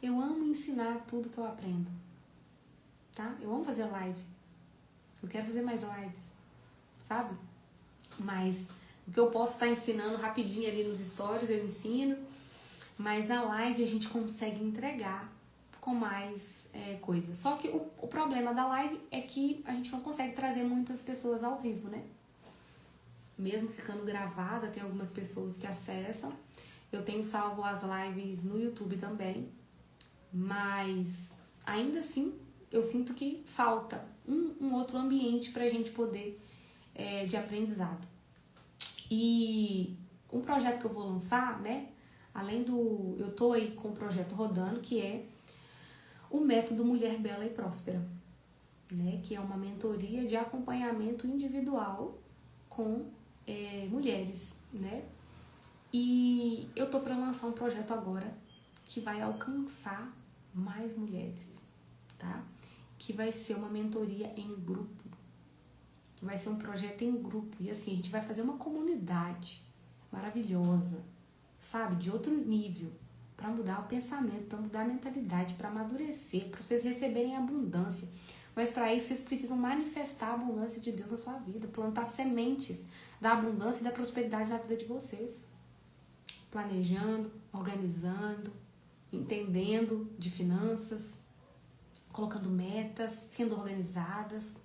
Eu amo ensinar tudo que eu aprendo. Tá? Eu amo fazer live. Eu quero fazer mais lives, sabe? Mas o que eu posso estar ensinando rapidinho ali nos stories, eu ensino. Mas na live a gente consegue entregar com mais coisas. Só que o problema da live é que a gente não consegue trazer muitas pessoas ao vivo, né? Mesmo ficando gravada, tem algumas pessoas que acessam. Eu tenho salvo as lives no YouTube também. Mas ainda assim, eu sinto que falta um outro ambiente pra gente poder de aprendizado. E um projeto que eu vou lançar, né? Além do... Eu tô aí com um projeto rodando, que é o método Mulher Bela e Próspera, né? Que é uma mentoria de acompanhamento individual com mulheres, né? E eu tô para lançar um projeto agora que vai alcançar mais mulheres, tá? Que vai ser uma mentoria em grupo, que vai ser um projeto em grupo. E assim, a gente vai fazer uma comunidade maravilhosa, sabe? De outro nível, para mudar o pensamento, para mudar a mentalidade, para amadurecer, para vocês receberem abundância. Mas para isso vocês precisam manifestar a abundância de Deus na sua vida, plantar sementes da abundância e da prosperidade na vida de vocês. Planejando, organizando, entendendo de finanças, colocando metas, sendo organizadas.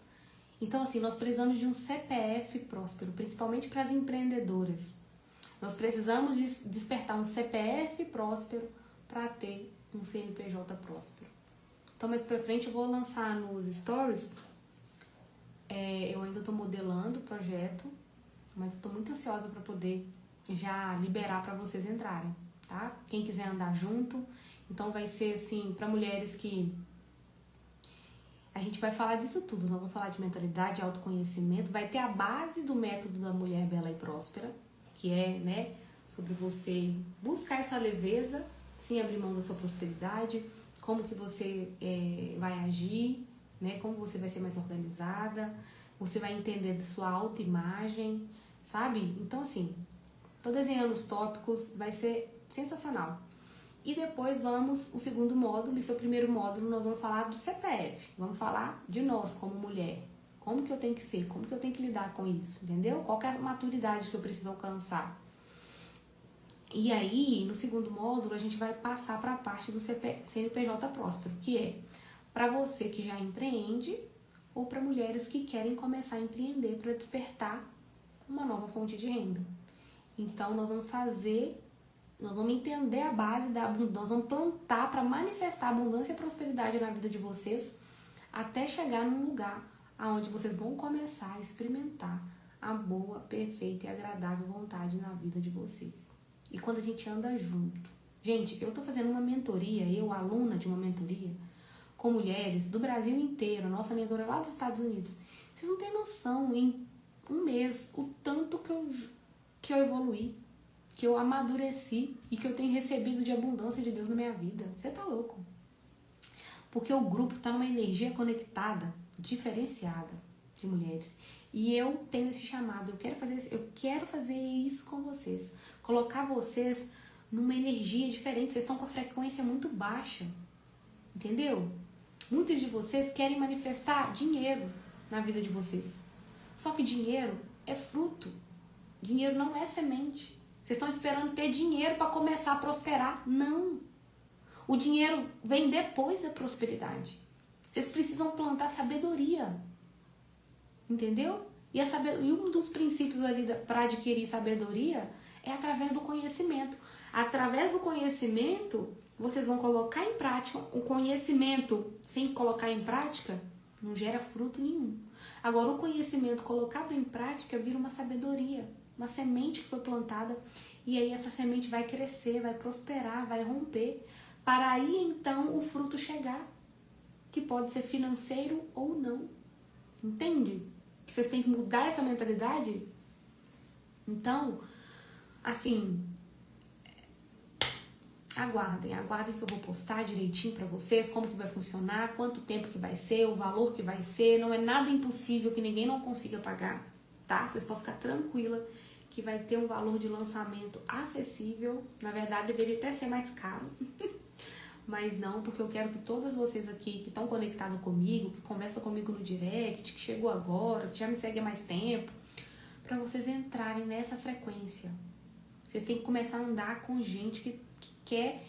Então, assim, nós precisamos de um CPF próspero, principalmente para as empreendedoras. Nós precisamos despertar um CPF próspero para ter um CNPJ próspero. Então, mais pra frente eu vou lançar nos stories. Eu ainda estou modelando o projeto, mas estou muito ansiosa para poder já liberar para vocês entrarem, tá? Quem quiser andar junto. Então vai ser assim, para mulheres que... A gente vai falar disso tudo, nós vamos falar de mentalidade, autoconhecimento, vai ter a base do método da Mulher Bela e Próspera, que é, né, sobre você buscar essa leveza, sem abrir mão da sua prosperidade, como que você vai agir, né, como você vai ser mais organizada, você vai entender da sua autoimagem, sabe? Então, assim, tô desenhando os tópicos, vai ser sensacional. E depois o segundo módulo, esse é o primeiro módulo, nós vamos falar do CPF. Vamos falar de nós como mulher. Como que eu tenho que ser, como que eu tenho que lidar com isso, entendeu? Qual que é a maturidade que eu preciso alcançar. E aí, no segundo módulo, a gente vai passar para a parte do CNPJ próspero, que é para você que já empreende ou para mulheres que querem começar a empreender para despertar uma nova fonte de renda. Então, nós vamos entender a base da abundância, nós vamos plantar para manifestar abundância e prosperidade na vida de vocês, até chegar num lugar onde vocês vão começar a experimentar a boa, perfeita e agradável vontade na vida de vocês. E quando a gente anda junto. Gente, eu tô fazendo uma mentoria, eu, aluna de uma mentoria, com mulheres do Brasil inteiro, a nossa mentora é lá dos Estados Unidos. Vocês não têm noção, em um mês, o tanto que eu evoluí, que eu amadureci e que eu tenho recebido de abundância de Deus na minha vida. Você tá louco? Porque o grupo tá numa energia conectada, diferenciada de mulheres. E eu tenho esse chamado, eu quero fazer isso com vocês. Colocar vocês numa energia diferente. Vocês estão com a frequência muito baixa. Entendeu? Muitos de vocês querem manifestar dinheiro na vida de vocês. Só que dinheiro é fruto. Dinheiro não é semente. Vocês estão esperando ter dinheiro para começar a prosperar. Não. O dinheiro vem depois da prosperidade. Vocês precisam plantar sabedoria. Entendeu? E um dos princípios ali para adquirir sabedoria é através do conhecimento. Através do conhecimento, vocês vão colocar em prática. O conhecimento sem colocar em prática não gera fruto nenhum. Agora, o conhecimento colocado em prática vira uma sabedoria, uma semente que foi plantada, e aí essa semente vai crescer, vai prosperar, vai romper, para aí então o fruto chegar, que pode ser financeiro ou não. Entende? Vocês têm que mudar essa mentalidade. Então, assim, aguardem que eu vou postar direitinho pra vocês, como que vai funcionar, quanto tempo que vai ser, o valor que vai ser. Não é nada impossível que ninguém não consiga pagar, tá? Vocês podem ficar tranquila que vai ter um valor de lançamento acessível. Na verdade, deveria até ser mais caro. Mas não, porque eu quero que todas vocês aqui que estão conectadas comigo, que conversam comigo no direct, que chegou agora, que já me segue há mais tempo, para vocês entrarem nessa frequência. Vocês têm que começar a andar com gente que quer,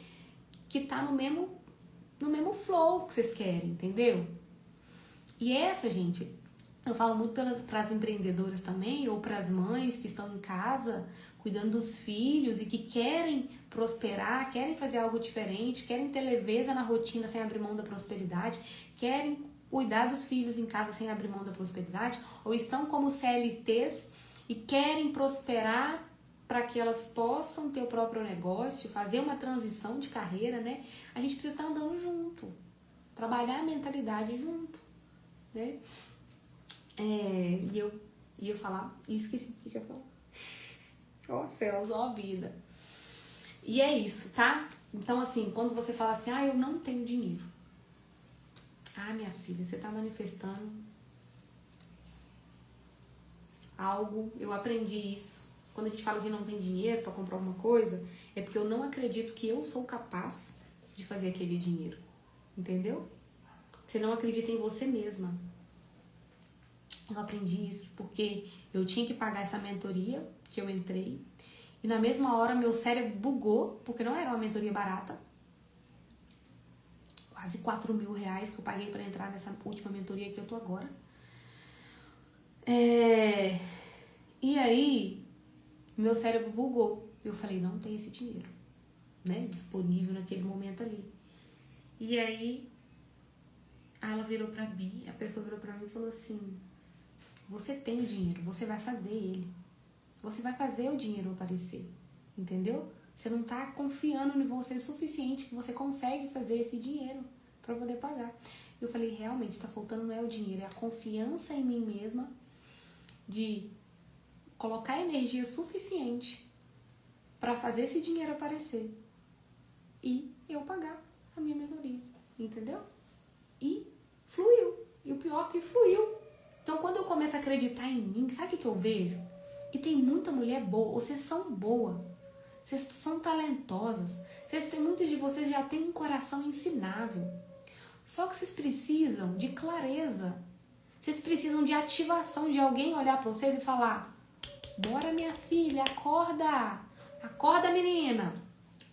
que tá no mesmo flow que vocês querem, entendeu? E essa, gente, eu falo muito para as empreendedoras também, ou para as mães que estão em casa, cuidando dos filhos e que querem prosperar, querem fazer algo diferente, querem ter leveza na rotina sem abrir mão da prosperidade, querem cuidar dos filhos em casa sem abrir mão da prosperidade, ou estão como CLTs e querem prosperar para que elas possam ter o próprio negócio, fazer uma transição de carreira, né? A gente precisa estar andando junto, trabalhar a mentalidade junto, né? E eu ia falar, e esqueci o que eu ia falar. Ó céus, ó vida. E é isso, tá? Então, assim, quando você fala assim, eu não tenho dinheiro. Minha filha, você tá manifestando algo, eu aprendi isso. Quando a gente fala que não tem dinheiro pra comprar alguma coisa, é porque eu não acredito que eu sou capaz de fazer aquele dinheiro. Entendeu? Você não acredita em você mesma. Eu aprendi isso porque eu tinha que pagar essa mentoria que eu entrei. E na mesma hora meu cérebro bugou, porque não era uma mentoria barata. Quase 4 mil reais que eu paguei pra entrar nessa última mentoria que eu tô agora. E aí, meu cérebro bugou. Eu falei, não tem esse dinheiro, né, disponível naquele momento ali. E aí, ela virou pra mim, a pessoa virou pra mim e falou assim, você tem o dinheiro, você vai fazer ele. Você vai fazer o dinheiro aparecer, entendeu? Você não tá confiando em você o suficiente que você consegue fazer esse dinheiro pra poder pagar. Eu falei, realmente, tá faltando não é o dinheiro, é a confiança em mim mesma de colocar energia suficiente pra fazer esse dinheiro aparecer e eu pagar a minha mentoria, entendeu? E fluiu. E o pior é que fluiu. Então, quando eu começo a acreditar em mim, sabe o que eu vejo? Que tem muita mulher boa, vocês são boas, vocês são talentosas, muitas de vocês já têm um coração ensinável. Só que vocês precisam de clareza, vocês precisam de ativação, de alguém olhar pra vocês e falar, bora minha filha, acorda, acorda menina.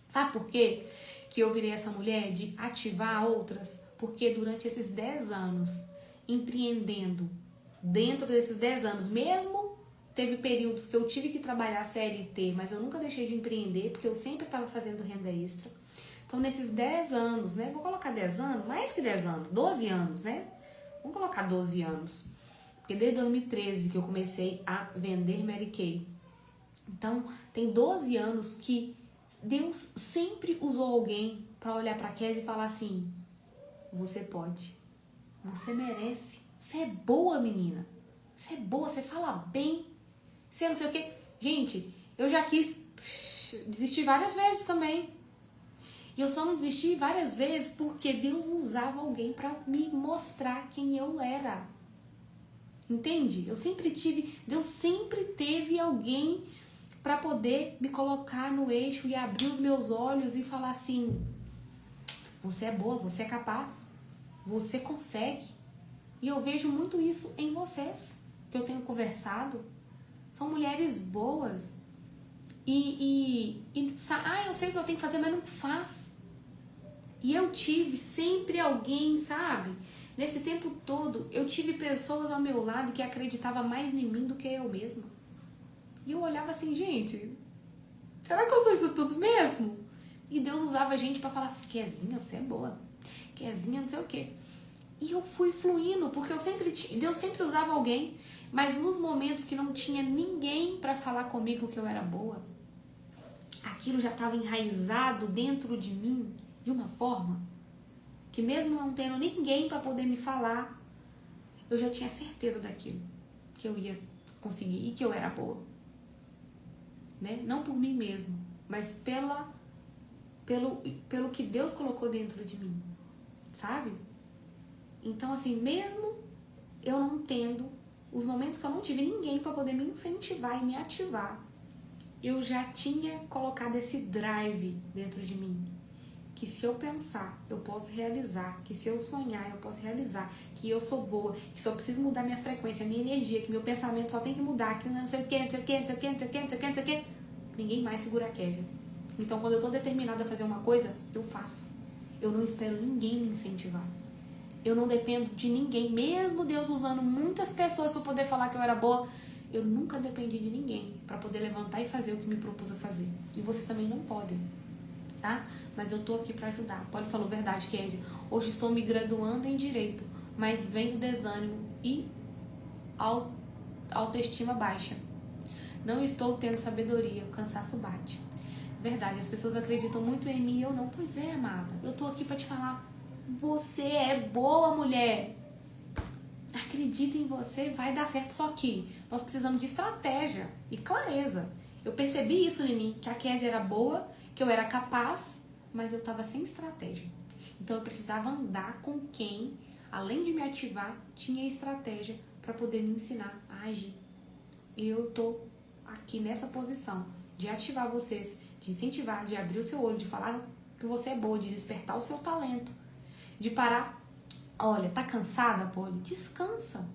Sabe por quê que eu virei essa mulher de ativar outras? Porque durante esses 10 anos, empreendendo, dentro desses 10 anos, mesmo teve períodos que eu tive que trabalhar CLT, mas eu nunca deixei de empreender, porque eu sempre estava fazendo renda extra. Então, nesses 10 anos, né? Vou colocar 10 anos, mais que 10 anos, 12 anos, né? Vamos colocar 12 anos. Porque desde 2013 que eu comecei a vender Mary Kay. Então, tem 12 anos que Deus sempre usou alguém para olhar para Kézia e falar assim, Você pode. Você merece. Você é boa, menina. Você é boa, você fala bem. Você não sei o quê. Gente, eu já quis desistir várias vezes também. E eu só não desisti várias vezes porque Deus usava alguém para me mostrar quem eu era. Entende? Deus sempre teve alguém para poder me colocar no eixo e abrir os meus olhos e falar assim: você é boa, você é capaz, você consegue. E eu vejo muito isso em vocês, que eu tenho conversado. São mulheres boas. Eu sei o que eu tenho que fazer, mas não faz. E eu tive sempre alguém, sabe? Nesse tempo todo, eu tive pessoas ao meu lado que acreditavam mais em mim do que eu mesma. E eu olhava assim, gente, será que eu sou isso tudo mesmo? E Deus usava a gente pra falar assim, Kezinha, você é boa. Kezinha, não sei o quê. E eu fui fluindo, porque Deus sempre usava alguém, mas nos momentos que não tinha ninguém pra falar comigo que eu era boa, aquilo já estava enraizado dentro de mim de uma forma que mesmo não tendo ninguém para poder me falar, eu já tinha certeza daquilo, que eu ia conseguir e que eu era boa. Né? Não por mim mesmo, mas pelo que Deus colocou dentro de mim, sabe? Então, assim, mesmo eu não tendo, os momentos que eu não tive ninguém para poder me incentivar e me ativar, eu já tinha colocado esse drive dentro de mim. Que se eu pensar, eu posso realizar. Que se eu sonhar, eu posso realizar. Que eu sou boa. Que só preciso mudar minha frequência, minha energia. Que meu pensamento só tem que mudar. Que não sei o que, não sei o que, não sei o que, não sei o que, não sei o que, não sei o que. Ninguém mais segura a Kézia. Então, quando eu tô determinada a fazer uma coisa, eu faço. Eu não espero ninguém me incentivar. Eu não dependo de ninguém. Mesmo Deus usando muitas pessoas para poder falar que eu era boa, eu nunca dependi de ninguém para poder levantar e fazer o que me propus a fazer. E vocês também não podem. Tá? Mas eu tô aqui para ajudar. Pode falar verdade, Kézia. Hoje estou me graduando em Direito, mas vem o desânimo e autoestima baixa. Não estou tendo sabedoria, o cansaço bate. Verdade, as pessoas acreditam muito em mim e eu não. Pois é, amada. Eu tô aqui para te falar. Você é boa, mulher. Acredita em você, vai dar certo. Só que nós precisamos de estratégia e clareza. Eu percebi isso em mim, que a Kézia era boa, que eu era capaz, mas eu estava sem estratégia. Então eu precisava andar com quem, além de me ativar, tinha estratégia para poder me ensinar a agir. E eu tô aqui nessa posição de ativar vocês, de incentivar, de abrir o seu olho, de falar que você é boa, de despertar o seu talento, de parar. Olha, tá cansada, Polly? Descansa.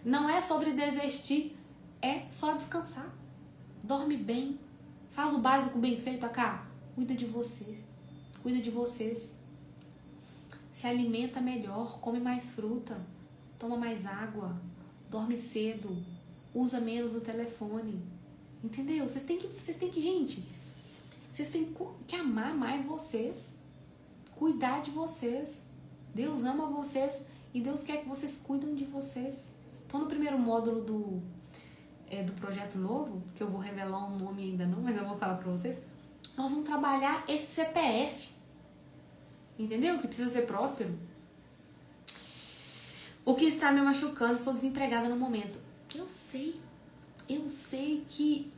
Não é sobre desistir, é só descansar. Dorme bem. Faz o básico bem feito, Acá. Cuida de você. Cuida de vocês. Se alimenta melhor, come mais fruta, toma mais água, dorme cedo, usa menos o telefone. Entendeu? Vocês têm que, gente, vocês têm que amar mais vocês. Cuidar de vocês. Deus ama vocês e Deus quer que vocês cuidem de vocês. Então, no primeiro módulo do projeto novo, que eu vou revelar um nome ainda não, mas eu vou falar pra vocês, nós vamos trabalhar esse CPF. Entendeu? Que precisa ser próspero. O que está me machucando, estou desempregada no momento. Eu sei que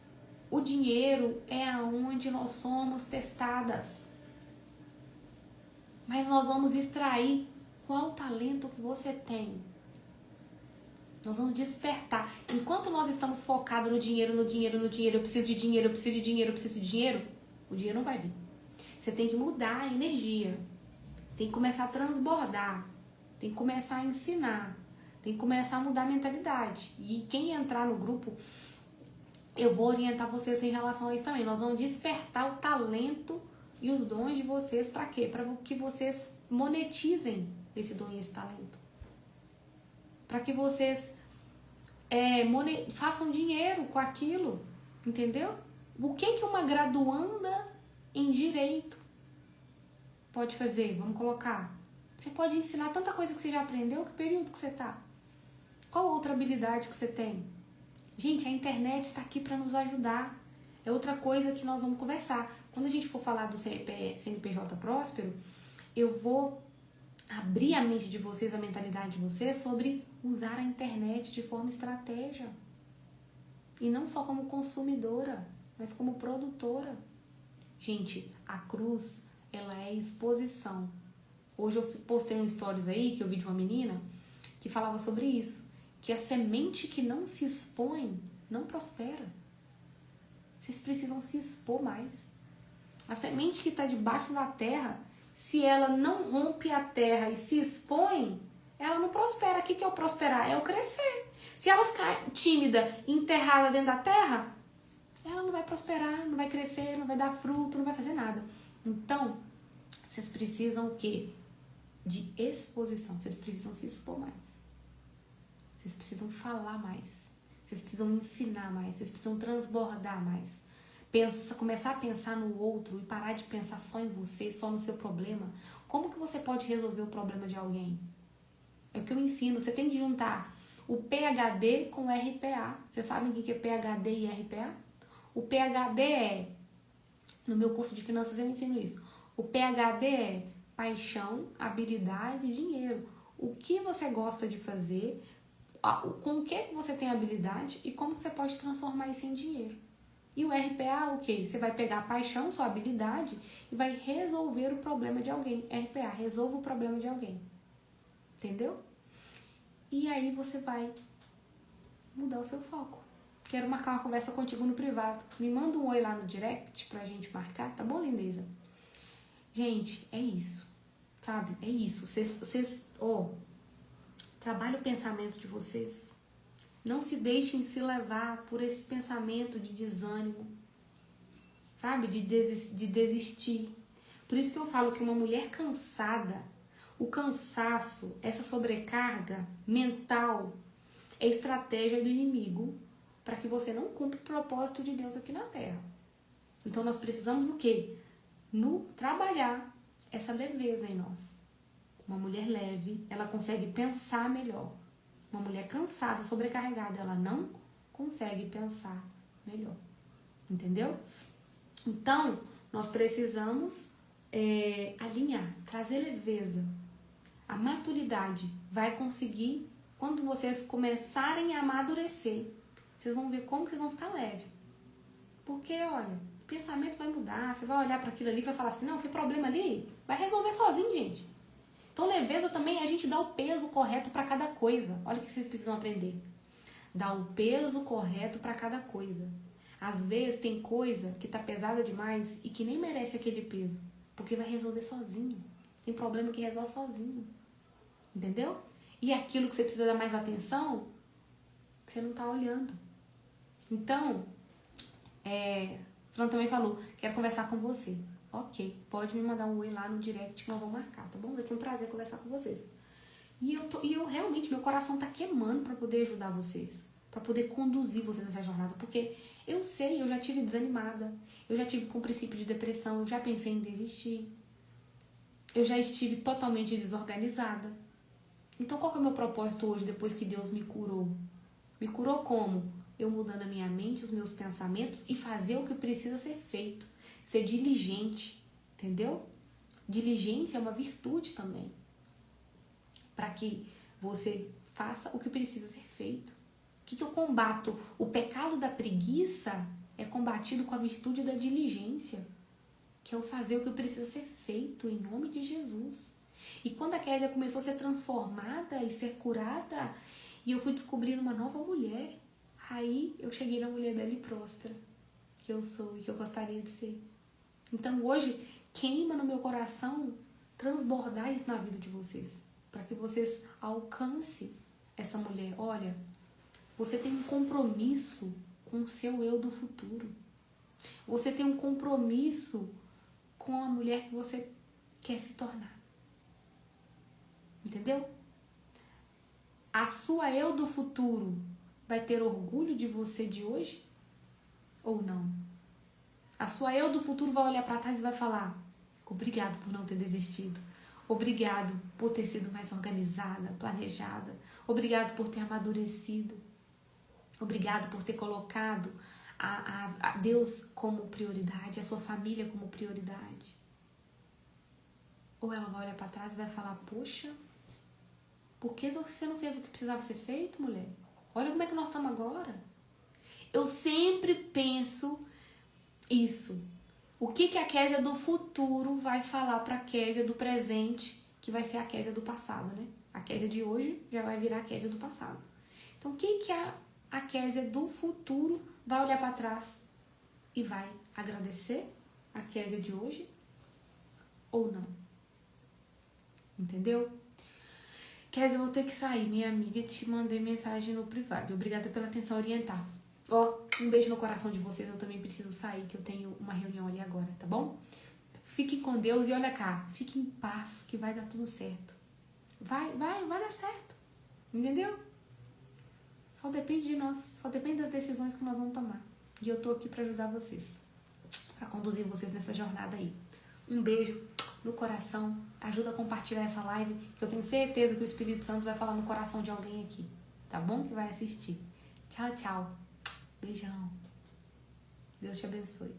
o dinheiro é aonde nós somos testadas. Mas nós vamos extrair qual talento que você tem. Nós vamos despertar. Enquanto nós estamos focados no dinheiro, eu preciso de dinheiro, o dinheiro não vai vir. Você tem que mudar a energia. Tem que começar a transbordar. Tem que começar a ensinar. Tem que começar a mudar a mentalidade. E quem entrar no grupo, eu vou orientar vocês em relação a isso também. Nós vamos despertar o talento e os dons de vocês para quê? Para que vocês monetizem esse dom e esse talento. Para que vocês façam dinheiro com aquilo. Entendeu? O que uma graduanda em Direito pode fazer? Vamos colocar. Você pode ensinar tanta coisa que você já aprendeu. Que período que você está? Qual outra habilidade que você tem? Gente, a internet está aqui para nos ajudar. É outra coisa que nós vamos conversar. Quando a gente for falar do CNPJ próspero, eu vou abrir a mente de vocês, a mentalidade de vocês sobre usar a internet de forma estratégia. E não só como consumidora, mas como produtora. Gente, a cruz, ela é exposição. Hoje eu postei um stories aí, que eu vi de uma menina, que falava sobre isso. Que a semente que não se expõe, não prospera. Vocês precisam se expor mais. A semente que está debaixo da terra, se ela não rompe a terra e se expõe, ela não prospera. O que é o prosperar? É o crescer. Se ela ficar tímida, enterrada dentro da terra, ela não vai prosperar, não vai crescer, não vai dar fruto, não vai fazer nada. Então, vocês precisam o quê? De exposição. Vocês precisam se expor mais. Vocês precisam falar mais. Vocês precisam ensinar mais. Vocês precisam transbordar mais. Começar a pensar no outro e parar de pensar só em você, só no seu problema. Como que você pode resolver o problema de alguém? É o que eu ensino. Você tem que juntar o PhD com o RPA. Vocês sabem o que é PhD e RPA? O PhD é, no meu curso de finanças eu ensino isso. O PhD é paixão, habilidade e dinheiro. O que você gosta de fazer, com o que você tem habilidade e como você pode transformar isso em dinheiro. E o RPA, o quê? Você vai pegar a paixão, sua habilidade e vai resolver o problema de alguém. RPA, resolva o problema de alguém. Entendeu? E aí você vai mudar o seu foco. Quero marcar uma conversa contigo no privado. Me manda um oi lá no direct pra gente marcar, tá bom, lindeza? Gente, é isso. Sabe? É isso. Vocês trabalhe o pensamento de vocês. Não se deixem se levar por esse pensamento de desânimo, sabe? De desistir. Por isso que eu falo que uma mulher cansada, o cansaço, essa sobrecarga mental, é estratégia do inimigo para que você não cumpra o propósito de Deus aqui na Terra. Então nós precisamos o quê? Trabalhar essa leveza em nós. Uma mulher leve, ela consegue pensar melhor. Uma mulher cansada, sobrecarregada, ela não consegue pensar melhor. Entendeu? Então, nós precisamos alinhar, trazer leveza. A maturidade vai conseguir, quando vocês começarem a amadurecer, vocês vão ver como vocês vão ficar leve. Porque, olha, o pensamento vai mudar, você vai olhar para aquilo ali e vai falar assim, não, que problema ali? Vai resolver sozinho, gente. Então, leveza também é a gente dar o peso correto para cada coisa. Olha o que vocês precisam aprender. Dar o peso correto para cada coisa. Às vezes tem coisa que tá pesada demais e que nem merece aquele peso. Porque vai resolver sozinho. Tem problema que resolve sozinho. Entendeu? E aquilo que você precisa dar mais atenção, você não tá olhando. Então, Fran também falou, quero conversar com você. Ok, pode me mandar um oi lá no direct que nós vamos marcar, tá bom? Vai ser um prazer conversar com vocês. E eu realmente, meu coração tá queimando para poder ajudar vocês. Para poder conduzir vocês nessa jornada. Porque eu sei, eu já tive desanimada. Eu já tive com princípio de depressão. Eu já pensei em desistir. Eu já estive totalmente desorganizada. Então qual que é o meu propósito hoje, depois que Deus me curou? Me curou como? Eu mudando a minha mente, os meus pensamentos e fazer o que precisa ser feito. Ser diligente, entendeu? Diligência é uma virtude também. Para que você faça o que precisa ser feito. O que eu combato? O pecado da preguiça é combatido com a virtude da diligência, que é o fazer o que precisa ser feito em nome de Jesus. E quando a Kézia começou a ser transformada e ser curada, e eu fui descobrindo uma nova mulher, aí eu cheguei na mulher bela e próspera que eu sou e que eu gostaria de ser. Então hoje queima no meu coração transbordar isso na vida de vocês, para que vocês alcancem essa mulher. Olha, você tem um compromisso com o seu eu do futuro. Você tem um compromisso com a mulher que você quer se tornar. Entendeu? A sua eu do futuro vai ter orgulho de você de hoje? Ou não? A sua eu do futuro vai olhar para trás e vai falar, obrigado por não ter desistido. Obrigado por ter sido mais organizada, planejada. Obrigado por ter amadurecido. Obrigado por ter colocado a Deus como prioridade, a sua família como prioridade. ou ela vai olhar pra trás e vai falar, poxa, por que você não fez o que precisava ser feito, mulher? Olha como é que nós estamos agora. Eu sempre penso isso. O que a Késia do futuro vai falar pra Késia do presente, que vai ser a Késia do passado, né? A Késia de hoje já vai virar a Késia do passado. Então, o que a Késia do futuro vai olhar pra trás e vai agradecer a Késia de hoje ou não? Entendeu? Késia, eu vou ter que sair, minha amiga, te mandei mensagem no privado. Obrigada pela atenção orientada. Ó, um beijo no coração de vocês, eu também preciso sair, que eu tenho uma reunião ali agora, tá bom? Fiquem com Deus e olha cá, fique em paz, que vai dar tudo certo. Vai dar certo, entendeu? Só depende de nós, só depende das decisões que nós vamos tomar. E eu tô aqui pra ajudar vocês, pra conduzir vocês nessa jornada aí. Um beijo no coração, ajuda a compartilhar essa live, que eu tenho certeza que o Espírito Santo vai falar no coração de alguém aqui, tá bom? Que vai assistir. Tchau, tchau. Beijão. Deus te abençoe.